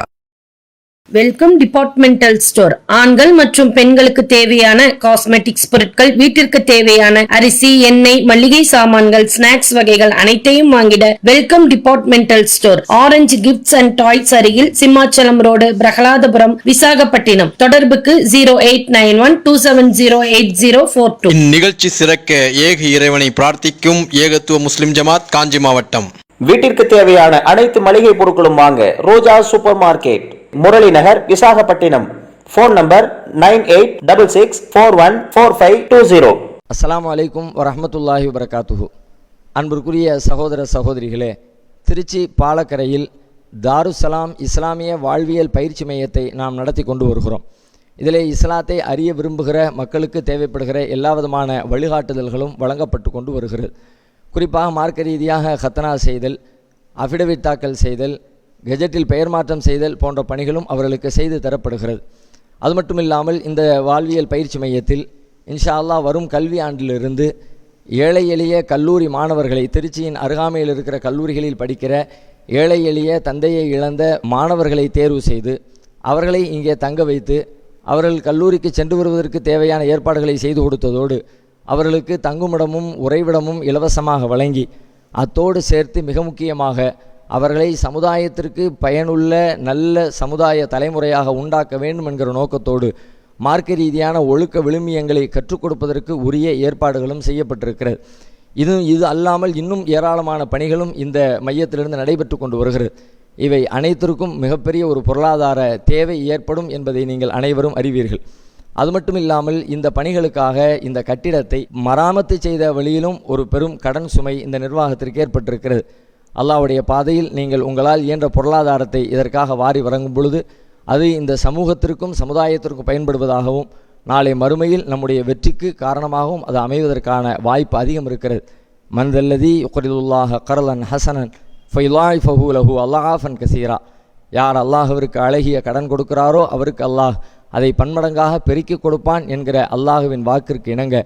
S14: Welcome departmental store. ஆண்கள் மற்றும் பெண்களுக்கு தேவையான காஸ்மெட்டிக்ஸ் பொருட்கள், வீட்டிற்கு தேவையான அரிசி, எண்ணெய், மளிகை சாமான்கள், ஸ்நாக்ஸ் வகைகள் அனைத்தையும் வாங்கிட welcome departmental store. Orange gifts and toys அருகில், சிம்மாச்சலம் ரோடு, பிரகலாதபுரம், விசாகப்பட்டினம். தொடர்புக்கு 0891270804.
S11: இந்நிகழ்ச்சி சிறக்க ஏக இறைவனை பிரார்த்திக்கும் ஏகத்துவ முஸ்லிம் ஜமாத், காஞ்சி மாவட்டம்.
S10: வீட்டிற்கு தேவையான அனைத்து மளிகை பொருட்களும் வாங்க Roja supermarket, Murali Nagar, Visakhapatnam. Phone number 9866414520.
S15: அஸ்ஸலாமு அலைக்கும் வரஹ்மத்துல்லாஹி வபரகாத்துஹு. அன்பிற்குரிய சகோதர சகோதரிகளே, திருச்சி பாலக்கரையில் தாருசலாம் இஸ்லாமிய வாழ்வியல் பயிற்சி மையத்தை நாம் நடத்தி கொண்டு வருகிறோம். இதிலே இஸ்லாத்தை அறிய விரும்புகிற மக்களுக்கு தேவைப்படுகிற எல்லா விதமான வழிகாட்டுதல்களும் வழங்கப்பட்டு கொண்டு வருகிறது. குறிப்பாக மார்க்க ரீதியாக ஹத்தனா செய்தல், அஃபிடவிட் தாக்கல் செய்தல், கெஜெட்டில் பெயர் மாற்றம் செய்தல் போன்ற பணிகளும் அவர்களுக்கு செய்து தரப்படுகிறது. அது மட்டும் இல்லாமல் இந்த வாழ்வியல் பயிற்சி மையத்தில் இன்ஷா அல்லாஹ் வரும் கல்வி ஆண்டிலிருந்து ஏழை எளிய கல்லூரி மாணவர்களை, திருச்சியின் அருகாமையில் இருக்கிற கல்லூரிகளில் படிக்கிற ஏழை எளிய தந்தையை இழந்த மாணவர்களை தேர்வு செய்து அவர்களை இங்கே தங்க வைத்து அவர்கள் கல்லூரிக்கு சென்று வருவதற்கு தேவையான ஏற்பாடுகளை செய்து கொடுத்ததோடு அவர்களுக்கு தங்குமிடமும் உறைவிடமும் இலவசமாக வழங்கி, அத்தோடு சேர்த்து மிக முக்கியமாக அவர்களை சமுதாயத்திற்கு பயனுள்ள நல்ல சமுதாய தலைமுறையாக உண்டாக்க வேண்டும் என்கிற நோக்கத்தோடு மார்க்க ரீதியான ஒழுக்க விழுமியங்களை கற்றுக் கொடுப்பதற்கு உரிய ஏற்பாடுகளும் செய்யப்பட்டிருக்கிறது. இது அல்லாமல் இன்னும் ஏராளமான பணிகளும் இந்த மையத்திலிருந்து நடைபெற்று கொண்டு வருகிறது. இவை அனைத்திற்கும் மிகப்பெரிய ஒரு பொருளாதார தேவை ஏற்படும் என்பதை நீங்கள் அனைவரும் அறிவீர்கள். அது மட்டும் இல்லாமல் இந்த பணிகளுக்காக இந்த கட்டிடத்தை மராமத்து செய்த வழியிலும் ஒரு பெரும் கடன் சுமை இந்த நிர்வாகத்திற்கு ஏற்பட்டிருக்கிறது. அல்லாஹ்வுடைய பாதையில் நீங்கள் உங்களால் இயன்ற பொருளாதாரத்தை இதற்காக வாரி வழங்கும் பொழுது அது இந்த சமூகத்திற்கும் சமுதாயத்திற்கும் பயன்படுவதாகவும் நாளை மறுமையில் நம்முடைய வெற்றிக்கு காரணமாகவும் அது அமைவதற்கான வாய்ப்பு அதிகம் இருக்கிறது. மன்தல்லதி யுக்ரிதுல்லாஹ கர்லன் ஹசனன் ஃபயுலாயிஃபஹு லஹு அல்லாஹன் கசீரா. யார் அல்லாஹ்விற்கு அழகிய கடன் கொடுக்கிறாரோ அவருக்கு அல்லாஹ் அதை பன்மடங்காக பெருக்கிக் கொடுப்பான் என்கிற அல்லாஹுவின் வாக்கிற்கு இணங்க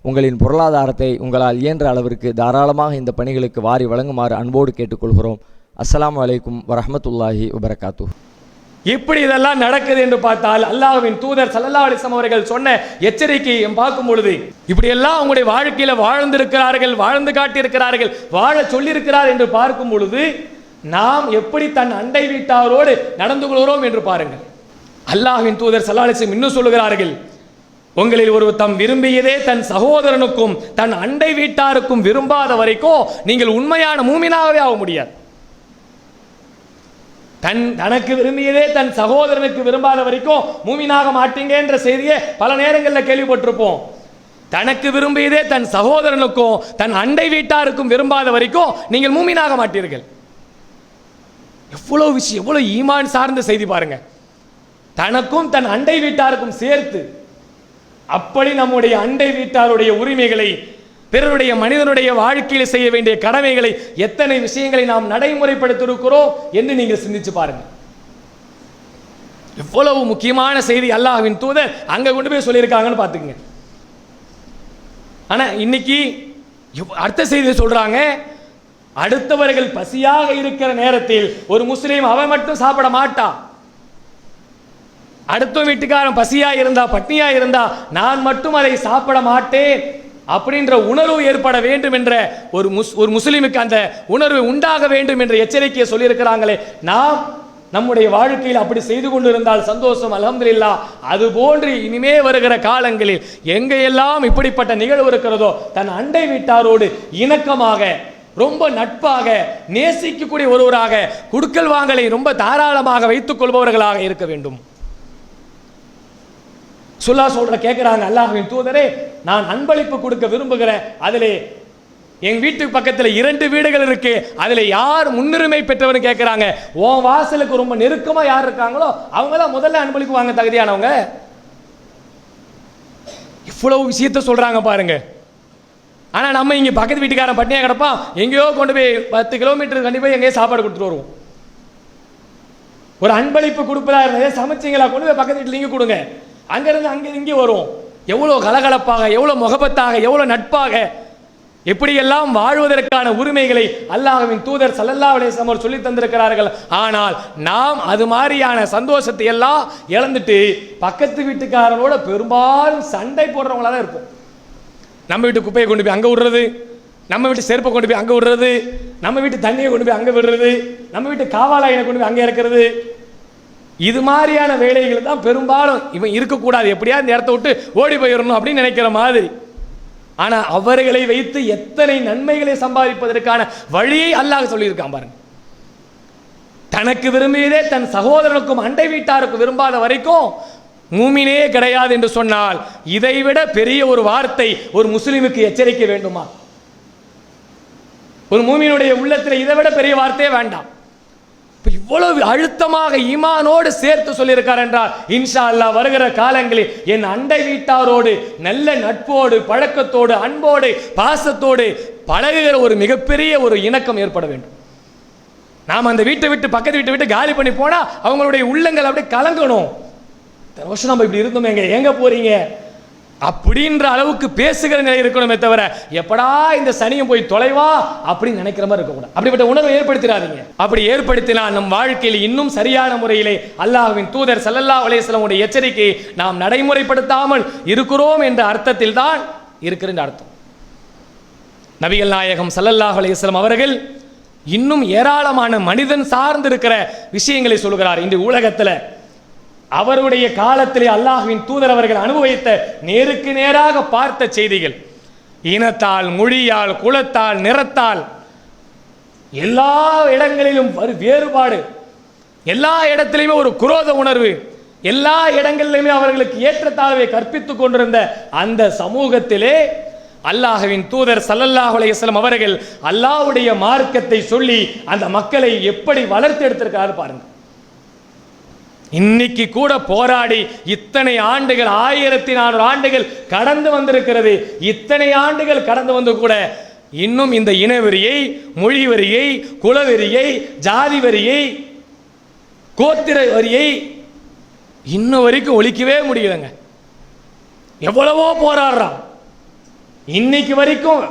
S15: உங்களின் பொருளாதாரத்தை உங்களால் இயன்ற அளவிற்கு தாராளமாக இந்த பணிகளுக்கு வாரி வழங்குமாறு அன்போடு கேட்டுக்கொள்கிறோம். அஸ்ஸலாமு அலைக்கும் வரஹ்மத்துல்லாஹி வபரகாத்துஹு.
S2: இப்படி இதெல்லாம் நடக்குது என்று பார்த்தால் அல்லாஹ்வின் தூதர் ஸல்லல்லாஹு அலைஹி வஸல்லம் அவர்கள் சொன்ன எச்சரிக்கையை பார்க்கும் பொழுது இப்படியெல்லாம் உங்களுடைய வாழ்க்கையில வாழ்ந்திருக்கிறார்கள், வாழ்ந்து காட்டியிருக்கிறார்கள், வாழ சொல்லியிருக்கிறார் என்று பார்க்கும் பொழுது நாம் எப்படி தன் அண்டை வீட்டாரோடு நடந்து கொள்கிறோம் என்று பாருங்கள். அல்லாஹ்வின் தூதர் ஸல்லல்லாஹு அலைஹி வஸல்லம் இன்னும் சொல்லுகிறார்கள், உங்களில் ஒரு தம் விரும்பியதே தன் சகோதரனுக்கும் தன் அண்டை வீட்டாருக்கும் விரும்பாத வரைக்கும் நீங்கள் உண்மையான மூமினாகவே ஆக முடியாது. தனக்கு விரும்பியதே தன் சகோதரனுக்கு விரும்பாத வரைக்கும் மூமினாக மாட்டீங்க என்ற செய்தியை பல நேரங்களில் கேள்விப்பட்டிருப்போம். தனக்கு விரும்பியதே தன் சகோதரனுக்கும் தன் அண்டை வீட்டாருக்கும் விரும்பாத வரைக்கும் நீங்கள் மூமினாக மாட்டீர்கள். எவ்வளவு விஷயம், எவ்வளவு ஈமான் சார்ந்த செய்தி பாருங்க. தனக்கும் தன் அண்டை வீட்டாருக்கும் சேர்த்து. அப்படி நம்முடைய அண்டை வீட்டாருடைய உரிமைகளை, பிறருடைய மனிதனுடைய வாழ்க்கையில் செய்ய வேண்டிய கடமைகளை, எத்தனை விஷயங்களை நாம் நடைமுறைப்படுத்தியிருக்கிறோம் என்று நீங்கள் சிந்திச்சு பாருங்க. எவ்வளவு முக்கியமான செய்தி அல்லாஹ்வின் தூதர் அங்க கொண்டு போய் சொல்லியிருக்காங்கன்னு பார்த்துக்குங்க. ஆனா இன்னைக்கு அடுத்த செய்தியை சொல்றாங்க, அடுத்தவர்கள் பசியாக இருக்கிற நேரத்தில் ஒரு முஸ்லீம் அவன் மட்டும் சாப்பிட மாட்டான். அடுத்த வீட்டுக்காரன் பசியா இருந்தா பட்னியா இருந்தா நான் மட்டும் அதை சாப்பிட மாட்டேன் அப்படின்ற உணர்வு ஏற்பட வேண்டும் என்ற ஒரு முஸ்லிமுக்கு அந்த உணர்வு உண்டாக வேண்டும் என்ற எச்சரிக்கையை சொல்லியிருக்கிறாங்களே. நாம் நம்முடைய வாழ்க்கையில் அப்படி செய்து கொண்டிருந்தால் சந்தோஷம், அல்ஹம்துலில்லாஹ். அது போன்று இனிமே வருகிற காலங்களில் எங்கெல்லாம் இப்படிப்பட்ட நிகழ்வு இருக்கிறதோ தன் அண்டை வீட்டாரோடு இணக்கமாக, ரொம்ப நட்பாக, நேசிக்கக்கூடிய ஒருவராக, குடுக்கல் வாங்கலை ரொம்ப தாராளமாக வைத்துக் கொள்பவர்களாக இருக்க வேண்டும். கேட்கிறாங்க, அல்லாஹ்வின் தூதரே, நான் அன்பளிப்பு கொடுக்க விரும்புகிறேன். அதிலே என் வீட்டுக்கு பக்கத்தில் 2 வீடுகள் இருக்கு, அதுல யார் முன்னுரிமை பெற்றவர்னு கேட்கிறாங்க. உன் வாசலுக்கு ரொம்ப நெருக்கமா யார் இருக்காங்களோ அவங்க தான் முதல்ல அன்பளிப்பு வாங்க தகுதியானவங்க. இவ்வளவு விஷயத்த சொல்றாங்க பாருங்க. ஆனா நம்ம இங்க பக்கத்து வீட்டுக்காரன் பட்டினியா கிடப்பான், எங்கேயோ கொண்டு போய் 10 கிலோமீட்டர் கண்டிப்பா எங்கேயோ சாப்பாடு கொடுத்துட்டு வருவோம். ஒரு அன்பளிப்பு கொடுப்பதா இருந்ததே, சமைச்சிங்களா கொண்டு போய் பக்கத்து வீட்டில் இங்கே கொடுங்க, அங்கிருந்து அங்கே இங்கே வரும். எவ்வளோ கலகலப்பாக, எவ்வளோ முகபத்தாக, எவ்வளோ நட்பாக, எப்படியெல்லாம் வாழ்வதற்கான உரிமைகளை அல்லாஹ்வின் தூதர் ஸல்லல்லாஹு அலைஹி வஸல்லம் சொல்லி தந்திருக்கிறார்கள். ஆனால் நாம் அது மாதிரியான சந்தோஷத்தை எல்லாம் இழந்துட்டு பக்கத்து வீட்டுக்காரனோட பெரும்பாலும் சண்டை போடுறவங்களா தான் இருப்போம். நம்ம வீட்டு குப்பையை கொண்டு போய் அங்கே விடுறது, நம்ம வீட்டு செருப்பை கொண்டு போய் அங்கே விடுறது, நம்ம வீட்டு தண்ணியை கொண்டு போய் அங்கே விடுறது, நம்ம வீட்டு காவாலாயினை கொண்டு போய் அங்கே இறக்கிறது. இது மாதிரியான வேலைகள் தான் பெரும்பாலும் இவன் இருக்கக்கூடாது, எப்படியா இந்த இடத்த விட்டு ஓடி போயிடணும் அப்படின்னு நினைக்கிற மாதிரி. ஆனால் அவர்களை வைத்து எத்தனை நன்மைகளை சம்பாதிப்பதற்கான வழியை அல்லாஹ் சொல்லியிருக்கான் பாருங்க. தனக்கு விரும்பியதே தன் சகோதரனுக்கும் அண்டை வீட்டாருக்கும் விரும்பாத வரைக்கும் மூமினே கிடையாது என்று சொன்னால் இதைவிட பெரிய ஒரு வார்த்தை ஒரு முஸ்லிமுக்கு எச்சரிக்கை வேண்டுமா? ஒரு மூமினுடைய உள்ளத்தில் இதை விட பெரிய வார்த்தையே வேண்டாம். இவ்வளவு அழுத்தமாக ஈமானோடு சேர்த்து சொல்லியிருக்கார் என்றால் இன்ஷா அல்லாஹ் வருகிற காலங்களில் என் அண்டை வீட்டாரோடு நல்ல நட்போடு, பழக்கத்தோடு, அன்போடு, பாசத்தோடு பழகுகிற ஒரு மிகப்பெரிய ஒரு இணக்கம் ஏற்பட வேண்டும். நாம் அந்த வீட்டை விட்டு பக்கத்து வீட்டை விட்டு காலி பண்ணி போனா அவங்களுடைய உள்ளங்கள் அப்படியே கலங்கணும். வருஷம் நம்ம இப்படி இருந்தோம், எங்க போறீங்க அப்படின்ற அளவுக்கு பேசுகிற நிலை இருக்கணுமே தவிர எப்படா இந்த சனியும் போய் தொலைவா அப்படின்னு நினைக்கிற மாதிரி இருக்கக்கூடாது. அப்படிப்பட்ட உணர்வை ஏற்படுத்திடாதீங்க. அப்படி ஏற்படுத்தினால் நம் வாழ்க்கையில் இன்னும் சரியான முறையிலே அல்லாஹ்வின் தூதர் ஸல்லல்லாஹு அலைஹி வஸல்லம் உடைய எச்சரிக்கையை நாம் நடைமுறைப்படுத்தாமல் இருக்கிறோம் என்ற அர்த்தத்தில் தான் இருக்கிற அர்த்தம். நபிகள் நாயகம் ஸல்லல்லாஹு அலைஹி வஸல்லம் அவர்கள் இன்னும் ஏராளமான மனிதன் சார்ந்து இருக்கிற விஷயங்களை சொல்கிறார். இந்த உலகத்தில் அவருடைய காலத்திலே அல்லாஹ்வின் தூதர் அவர்கள் அனுபவித்த நேருக்கு நேராக பார்த்த செய்திகள், இனத்தால், மொழியால், குலத்தால், நிறத்தால் எல்லா இடங்களிலும் வேறுபாடு, எல்லா இடத்திலுமே ஒரு குரோத உணர்வு, எல்லா இடங்களிலுமே அவர்களுக்கு ஏற்றத்தாழ்வை கற்பித்துக் கொண்டிருந்த அந்த சமூகத்திலே அல்லாஹ்வின் தூதர் ஸல்லல்லாஹு அலைஹி வஸல்லம் அவர்கள் அல்லாஹ்வுடைய மார்க்கத்தை சொல்லி அந்த மக்களை எப்படி வளர்த்து எடுத்திருக்கிறார் பாருங்க. இன்னைக்கு கூட போராடி இத்தனை ஆண்டுகள், 1400 ஆண்டுகள் கடந்து வந்திருக்கிறது. இத்தனை ஆண்டுகள் கடந்து வந்து கூட இன்னும் இந்த இனவெறியை, மொழி வெறியை, குலவெறியை, ஜாதி வெறியை, கோத்திர வரியை இன்னும் வரைக்கும் ஒழிக்கவே முடியலங்க. எவ்வளவோ போராடுறான். இன்னைக்கு வரைக்கும்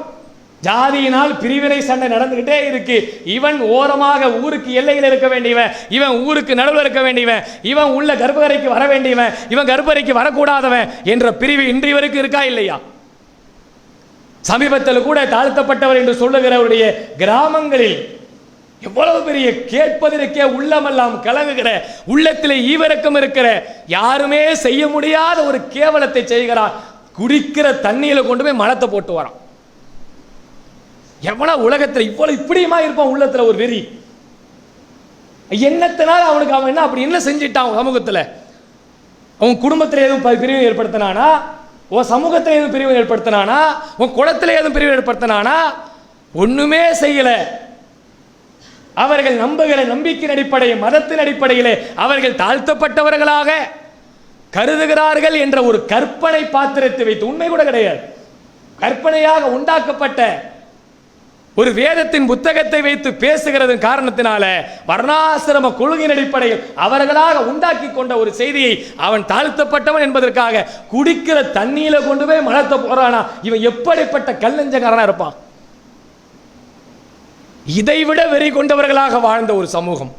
S2: ஜாதியினால் பிரிவினை சண்டை நடந்துகிட்டே இருக்கு. இவன் ஓரமாக ஊருக்கு எல்லையில் இருக்க வேண்டியவன், இவன் ஊருக்கு நடுவில் இருக்க வேண்டியவன், இவன் உள்ள கர்ப்பகரைக்கு வர வேண்டியவன், இவன் கர்ப்பகரைக்கு வரக்கூடாதவன் என்ற பிரிவு இன்றைய வரைக்கும் இருக்கா இல்லையா? சமீபத்தில் கூட தாழ்த்தப்பட்டவர் என்று சொல்லுகிறவருடைய கிராமங்களில் எவ்வளவு பெரிய கேட்பதற்கே உள்ளமெல்லாம் கலங்குகிற, உள்ளத்திலே ஈவிரக்கம் இருக்கிற, யாருமே செய்ய முடியாத ஒரு கேவலத்தை செய்கிறான். குடிக்கிற தண்ணியில கொண்டு போய் மலத்தை போட்டு வரான். எவனா உலகத்தில் இவ்வளவு இப்படியுமா இருப்பான்? உள்ளத்துல ஒரு வெறி என்னத்தினால் அவனுக்கு அவன் என்ன அப்படி என்ன செஞ்சிட்டான்? சமூகத்தில் அவன் குடும்பத்தில் எதுவும் பிரிவு ஏற்படுத்தினானா? உன் சமூகத்தில் எதுவும் பிரிவு ஏற்படுத்தினானா? உன் குலத்தில் எதுவும் பிரிவு ஏற்படுத்தினானா? ஒண்ணுமே செய்யல. அவர்கள் நம்புகிற நம்பிக்கையின் அடிப்படையில், மதத்தின் அடிப்படையிலே அவர்கள் தாழ்த்தப்பட்டவர்களாக கருதுகிறார்கள் என்ற ஒரு கற்பனை பாத்திரத்தை வைத்து, உண்மை கூட கிடையாது, கற்பனையாக உண்டாக்கப்பட்ட ஒரு வேதத்தின் புத்தகத்தை வைத்து பேசுகிறது காரணத்தினால வர்ணாசிரம கொள்கையின் அடிப்படையில் அவர்களாக உண்டாக்கி கொண்ட ஒரு செய்தியை அவன் தாழ்த்தப்பட்டவன் என்பதற்காக குடிக்கிற தண்ணியில கொண்டு போய் மலத்தை போறானா? இவன் எப்படிப்பட்ட கல்லஞ்சக்காரனா இருப்பான்? இதைவிட வெறி கொண்டவர்களாக வாழ்ந்த ஒரு சமூகம்.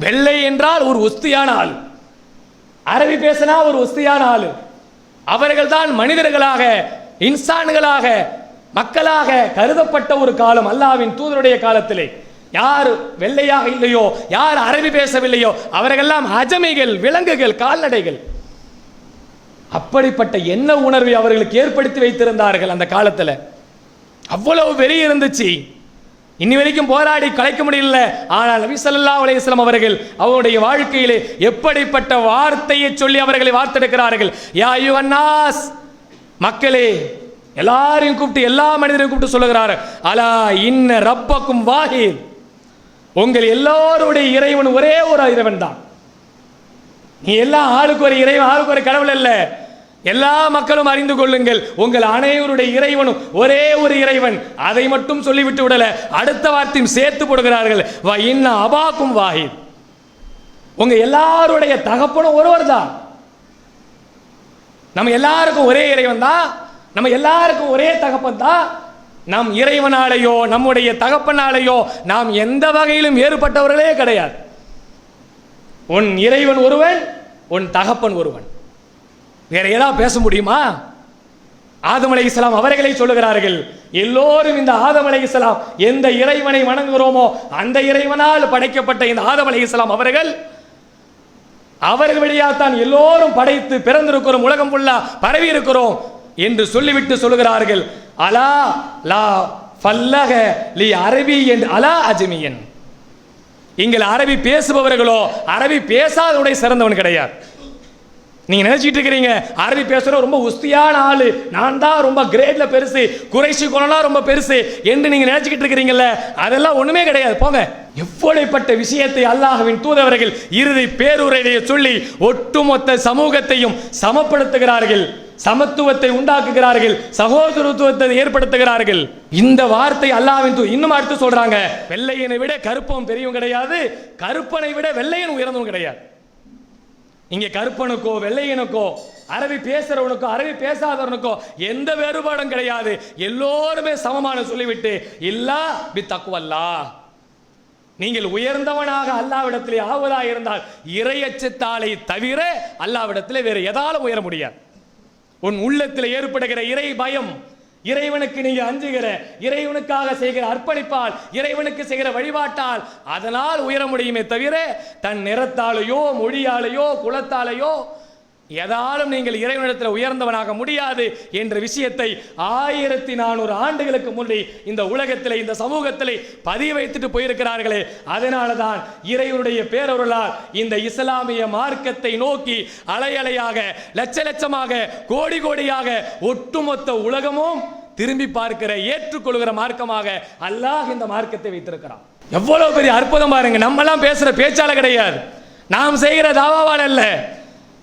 S2: வெள்ளை என்றால் ஒரு ஒஸ்தியான ஆள், அரபி பேசினா ஒரு ஒஸ்தியான ஆளு. அவர்கள் தான் மனிதர்களாக, இன்சான்களாக, மக்களாக கருதப்பட்ட ஒரு காலம் அல்லாஹ்வின் தூதருடைய காலத்திலே. யார் வெள்ளையாக இல்லையோ, யார் அரபி பேசவில்லையோ அவர்களெல்லாம் அஜமிகள், விலங்குகள், கால்நடைகள். அப்படிப்பட்ட எண்ண உணர்வை அவர்களுக்கு ஏற்படுத்தி வைத்திருந்தார்கள் அந்த காலத்தில். அவ்வளவு வெறி இருந்துச்சு. இன்னி வரைக்கும் போராடி கலைக்க முடியல. ஆனால் நபி ஸல்லல்லாஹு அலைஹி வஸல்லம் அவர்கள் அவருடைய வாழ்க்கையிலே எப்படிப்பட்ட வார்த்தையை சொல்லி அவர்களை வார்த்தெடுக்கிறார்கள். யா அய்யுஹன்னாஸ், மக்களே, எல்லாரையும் கூப்பிட்டு, எல்லா மனிதரையும் கூப்பிட்டு சொல்லுகிறார், அலா இன்ன ரப்பக்கும் வாஹித், உங்கள் எல்லோருடைய இறைவன் ஒரே ஒரு இறைவன் தான். நீ எல்லா ஆளுக்கு ஒரு இறைவன், ஆளுக்கு ஒரு கடவுள் அல்ல. எல்லா மக்களும் அறிந்து கொள்ளுங்கள், உங்கள் அனைவருடைய இறைவனும் ஒரே ஒரு இறைவன். அதை மட்டும் சொல்லிவிட்டு விடல, அடுத்த வார்த்தையும் சேர்த்து போடுகிறார்கள், வ இன்ன அபாக்கும் வாஹித், உங்க எல்லாருடைய தகப்பனும் ஒருவர் தான். நம்ம எல்லாருக்கும் ஒரே இறைவன் தான், நம்ம எல்லாருக்கும் ஒரே தகப்பன் தான். நம் இறைவனாலேயோ நம்முடைய தகப்பனாலேயோ நாம் எந்த வகையிலும் வேறுபட்டவர்களே கிடையாது. உன் இறைவன் ஒருவன், உன் தகப்பன் ஒருவன். வேற ஏதாவது பேச முடியுமா? ஆதம் அலைஹிஸ்ஸலாம் அவர்களை சொல்லுகிறார்கள், எல்லோரும் இந்த ஆதம் அலைஹிஸ்ஸலாம் எந்த இறைவனை வணங்குகிறோமோ அந்த இறைவனால் படைக்கப்பட்ட இந்த ஆதம் அலைஹிஸ்ஸலாம் அவர்கள் வழியாத்தான் எல்லோரும் படைத்து பிறந்திருக்கிறோம், உலகம் ஃபுல்லா பரவி இருக்கிறோம் என்று சொல்லிவிட்டு சொல்லுகிறார்கள், அலா லா ஃபல்லக லி அரபி என்று அலா அஜ்மியன். இங்கள் அரபி பேசுபவர்களோ அரபி பேசாதவனுடைய சிறந்தவன் கிடையாது. நீங்க நினைச்சிட்டு இருக்கிறீங்க அரபி பேசுற ரொம்ப உஸ்தியான ஆளு, நான் தான் ரொம்ப கிரேட்ல பெருசு, குறைஷி குலம்லாம் ரொம்ப பெருசு என்று நீங்க நினைச்சுக்கிட்டு இருக்கிறீங்கல்ல, அதெல்லாம் ஒண்ணுமே கிடையாது. போங்க. எப்படிப்பட்ட விஷயத்தை அல்லாஹ்வின் தூதவர்கள் இறுதி பேருரையை சொல்லி ஒட்டுமொத்த சமூகத்தையும் சமப்படுத்துகிறார்கள், சமத்துவத்தை உண்டாக்குகிறார்கள், சகோதரத்துவத்தை ஏற்படுத்துகிறார்கள். இந்த வார்த்தை அல்லாஹ்வின் இன்னும் அடுத்து சொல்றாங்க, வெள்ளையனை விட கருப்பன் பெரியவன் கிடையாது, கருப்பனை விட வெள்ளையன் உயர்ந்தவன் கிடையாது. இங்கே கருப்பனுக்கோ வெள்ளையனுக்கோ அரபி பேசுறவனுக்கோ அரபி பேசாதவனுக்கோ எந்த வேறுபாடும் கிடையாது, எல்லோருமே சமமான சொல்லிவிட்டு இல்லா பி தக்வல்லா, நீங்கள் உயர்ந்தவனாக அல்லாஹ்விடத்திலே ஆவதா இருந்தால் இறையச்சத்தாலை தவிர அல்லாஹ்விடத்திலே வேறு எதாலும் உயர முடியாது. உன் உள்ளத்தில் ஏற்படுகிற இறை பயம், இறைவனுக்கு நீங்க அஞ்சுகிற, இறைவனுக்காக செய்கிற அர்ப்பணிப்பால், இறைவனுக்கு செய்கிற வழிபாட்டால் அதனால் உயர முடியுமே தவிர தன் நிறத்தாலேயோ மொழியாலேயோ குலத்தாலேயோ எதாலும் நீங்கள் இறைவனிடத்தில் உயர்ந்தவனாக முடியாது என்ற விஷயத்தை 1400 ஆண்டுகளுக்கு முன்னே இந்த உலகத்திலே இந்த சமூகத்திலே பதிய வைத்துட்டு போயிருக்கிறார்களே. அதனால தான் இறைவனுடைய பேரருளால் இந்த இஸ்லாமிய மார்க்கத்தை நோக்கி அலை அலையாக, லட்ச லட்சமாக, கோடி கோடியாக ஒட்டுமொத்த உலகமும் திரும்பி பார்க்கிற, ஏற்றுக்கொள்கிற மார்க்கமாக அல்லாஹ் இந்த மார்க்கத்தை வைத்திருக்கிறான். எவ்வளவு பெரிய அற்புதம் பாருங்க. நம்ம எல்லாம் பேசுற பேச்சால கிடையாது, நாம் செய்கிற தாவாவால் அல்ல,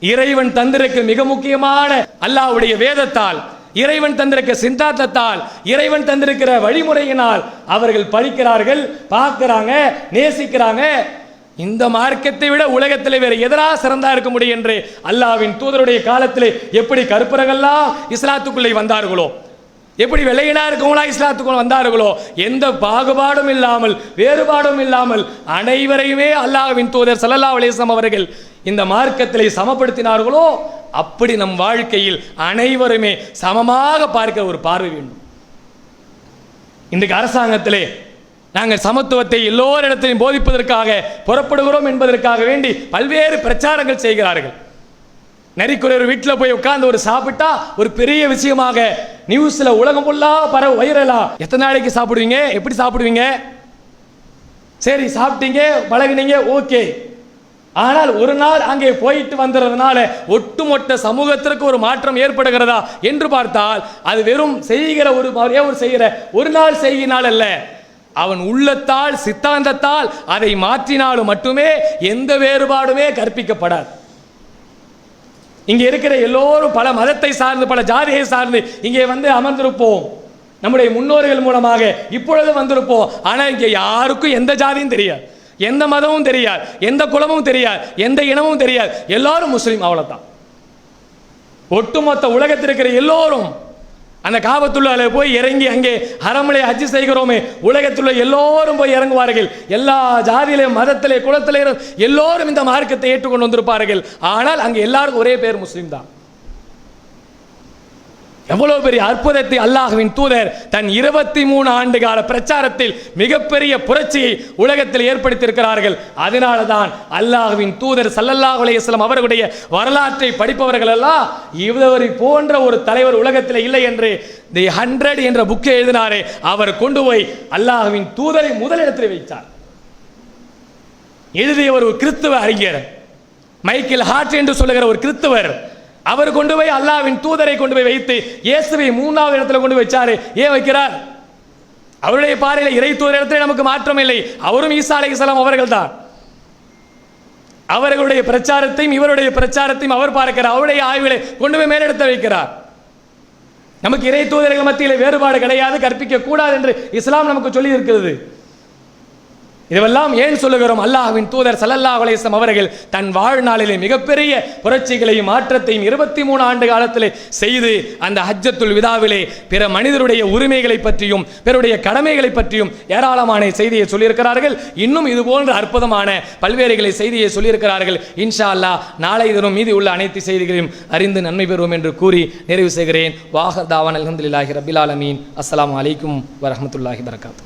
S2: இறைவன் தந்திருக்க மிக முக்கியமான அல்லாஹ்வுடைய வேதத்தால், இறைவன் தந்திருக்க சித்தாந்தத்தால், இறைவன் தந்திருக்கிற வழிமுறையினால் அவர்கள் படிக்கிறார்கள், பார்க்கிறாங்க, நேசிக்கிறாங்க. இந்த மார்க்கத்தை விட உலகத்தில் வேறு எதிராக சிறந்தா இருக்க முடியும் என்று அல்லாஹ்வின் தூதருடைய காலத்தில் எப்படி கருப்பர்கள்லாம் இஸ்லாத்துக்குள்ளே வந்தார்களோ, எப்படி வெள்ளையினா இருக்கவங்களா இஸ்லாத்துக்குள்ள வந்தார்களோ, எந்த பாகுபாடும் இல்லாமல் வேறுபாடும் இல்லாமல் அனைவரையுமே அல்லாஹ்வின் தூதர் ஸல்லல்லாஹு அலைஹி வஸல்லம் அவர்கள் இந்த மார்க்கத்திலே சமப்படுத்தினார்களோ, அப்படி நம் வாழ்க்கையில் அனைவருமே சமமாக பார்க்கிற ஒரு பார்வை வேண்டும். இன்றைக்கு அரசாங்கத்திலே நாங்கள் சமத்துவத்தை எல்லோரிடத்திலும் போதிப்பதற்காக புறப்படுகிறோம் என்பதற்காக வேண்டி பல்வேறு பிரச்சாரங்கள் செய்கிறார்கள். நரிக்குறை ஒரு வீட்டில் போய் உட்கார்ந்து ஒரு சாப்பிட்டா ஒரு பெரிய விஷயமாக நியூஸ்ல உலகம் ஃபுல்லா பரவ வைரலா. எத்தனை நாளைக்கு சாப்பிடுவீங்க, எப்படி சாப்பிடுவீங்க? சரி சாப்பிட்டீங்க, பழகினீங்க, ஓகே. ஆனால் ஒரு நாள் அங்கே போயிட்டு வந்ததுனால ஒட்டுமொத்த சமூகத்திற்கு ஒரு மாற்றம் ஏற்படுகிறதா என்று பார்த்தால் அது வெறும் செய்கிற ஒரு நாள் செய்கினால் அல்ல, அவன் உள்ளத்தால் சித்தாந்தத்தால் அதை மாற்றினாலும் மட்டுமே எந்த வேறுபாடுமே கற்பிக்கப்படாது. இங்கே இருக்கிற எல்லோரும் பல மதத்தை சார்ந்து பல ஜாதியை சார்ந்து இங்கே வந்து அமர்ந்திருப்போம், நம்முடைய முன்னோர்கள் மூலமாக இப்பொழுது வந்திருப்போம். ஆனால் இங்கே யாருக்கும் எந்த ஜாதியும் தெரியாது, எந்த மதமும் தெரியாது, எந்த குலமும் தெரியாது, எந்த இனமும் தெரியாது, எல்லாரும் முஸ்லீம், அவ்வளவுதான். ஒட்டுமொத்த உலகத்தில் இருக்கிற எல்லோரும் அந்த காபத்துள்ளால போய் இறங்கி அங்கே ஹரமிலே ஹஜ் செய்கிறோமே, உலகத்துள்ள எல்லோரும் போய் இறங்குவார்கள். எல்லா ஜாதியிலே மதத்திலே குலத்திலே எல்லோரும் இந்த மார்க்கத்தை ஏற்றுக்கொண்டு வந்திருப்பார்கள். ஆனால் அங்கே எல்லாருக்கும் ஒரே பேர் முஸ்லீம் தான். எவ்வளவு பெரிய அற்புதத்தை அல்லாஹ்வின் தூதர் தன் 23 ஆண்டு கால பிரச்சாரத்தில் மிகப்பெரிய புரட்சியை உலகத்தில் ஏற்படுத்தியிருக்கிறார்கள். அதனால தான் அல்லாஹ்வின் தூதர் ஸல்லல்லாஹு அலைஹி வஸல்லம் அவர்களுடைய வரலாற்றை படிப்பவர்கள் எல்லாம் இவரை போன்ற ஒரு தலைவர் உலகத்தில் இல்லை என்று தி 100 என்ற புக்கை எழுதினாரே, அவர் கொண்டு போய் அல்லாஹ்வின் தூதரை முதலிடத்தில் வைத்தார். எழுதிய ஒரு கிறிஸ்துவ அறிஞர் மைக்கேல் ஹார்ட் என்று சொல்லுகிற ஒரு கிறிஸ்துவர், அவர் கொண்டு போய் அல்லாஹ்வின் தூதரை கொண்டு போய் வைத்து இயேசுவை 3வது இடத்துல கொண்டு வச்சாரு. ஏன் வைக்கிறார்? அவருடைய பார்வையில் இறை தூதர் இடத்துல நமக்கு மாற்றம் இல்லை, அவரும் ஈசா அலைஹிஸ்ஸலாம் அவர்கள் தான். அவர்களுடைய பிரச்சாரத்தையும் இவருடைய பிரச்சாரத்தையும் அவர் பார்க்கிறார், அவருடைய ஆய்வுகளை கொண்டு போய் மேலிடத்தை வைக்கிறார். நமக்கு இறை தூதர்கள் மத்தியில் வேறுபாடு கிடையாது, கற்பிக்க கூடாது என்று இஸ்லாம் நமக்கு சொல்லி இருக்கிறது. இதுவெல்லாம் ஏன் சொல்லுகிறோம்? அல்லாஹ்வின் தூதர் ஸல்லல்லாஹு அலைஹி வஸல்லம் அவர்கள் தன் வாழ்நாளிலே மிகப்பெரிய புரட்சிகளையும் மாற்றத்தையும் 23 ஆண்டு காலத்திலே செய்து அந்த ஹஜ்ஜத்துல் விதாவிலே பிற மனிதருடைய உரிமைகளை பற்றியும் பிறருடைய கடமைகளை பற்றியும் ஏராளமான செய்தியை சொல்லியிருக்கிறார்கள். இன்னும் இது போன்ற அற்புதமான பல்வேறு செய்தியை சொல்லியிருக்கிறார்கள். இன்ஷா அல்லாஹ் நாளை தினம் மீதி உள்ள அனைத்து செய்திகளையும் அறிந்து நன்மை பெறுவோம் என்று கூறி நிறைவு செய்கிறேன். வாஹர் தாவான் அல்ஹம்துலில்லாஹி ரப்பில் ஆலமீன். அஸ்ஸலாமு அலைக்கும் வரஹ்மத்துல்லாஹி வபரகாத்துஹு.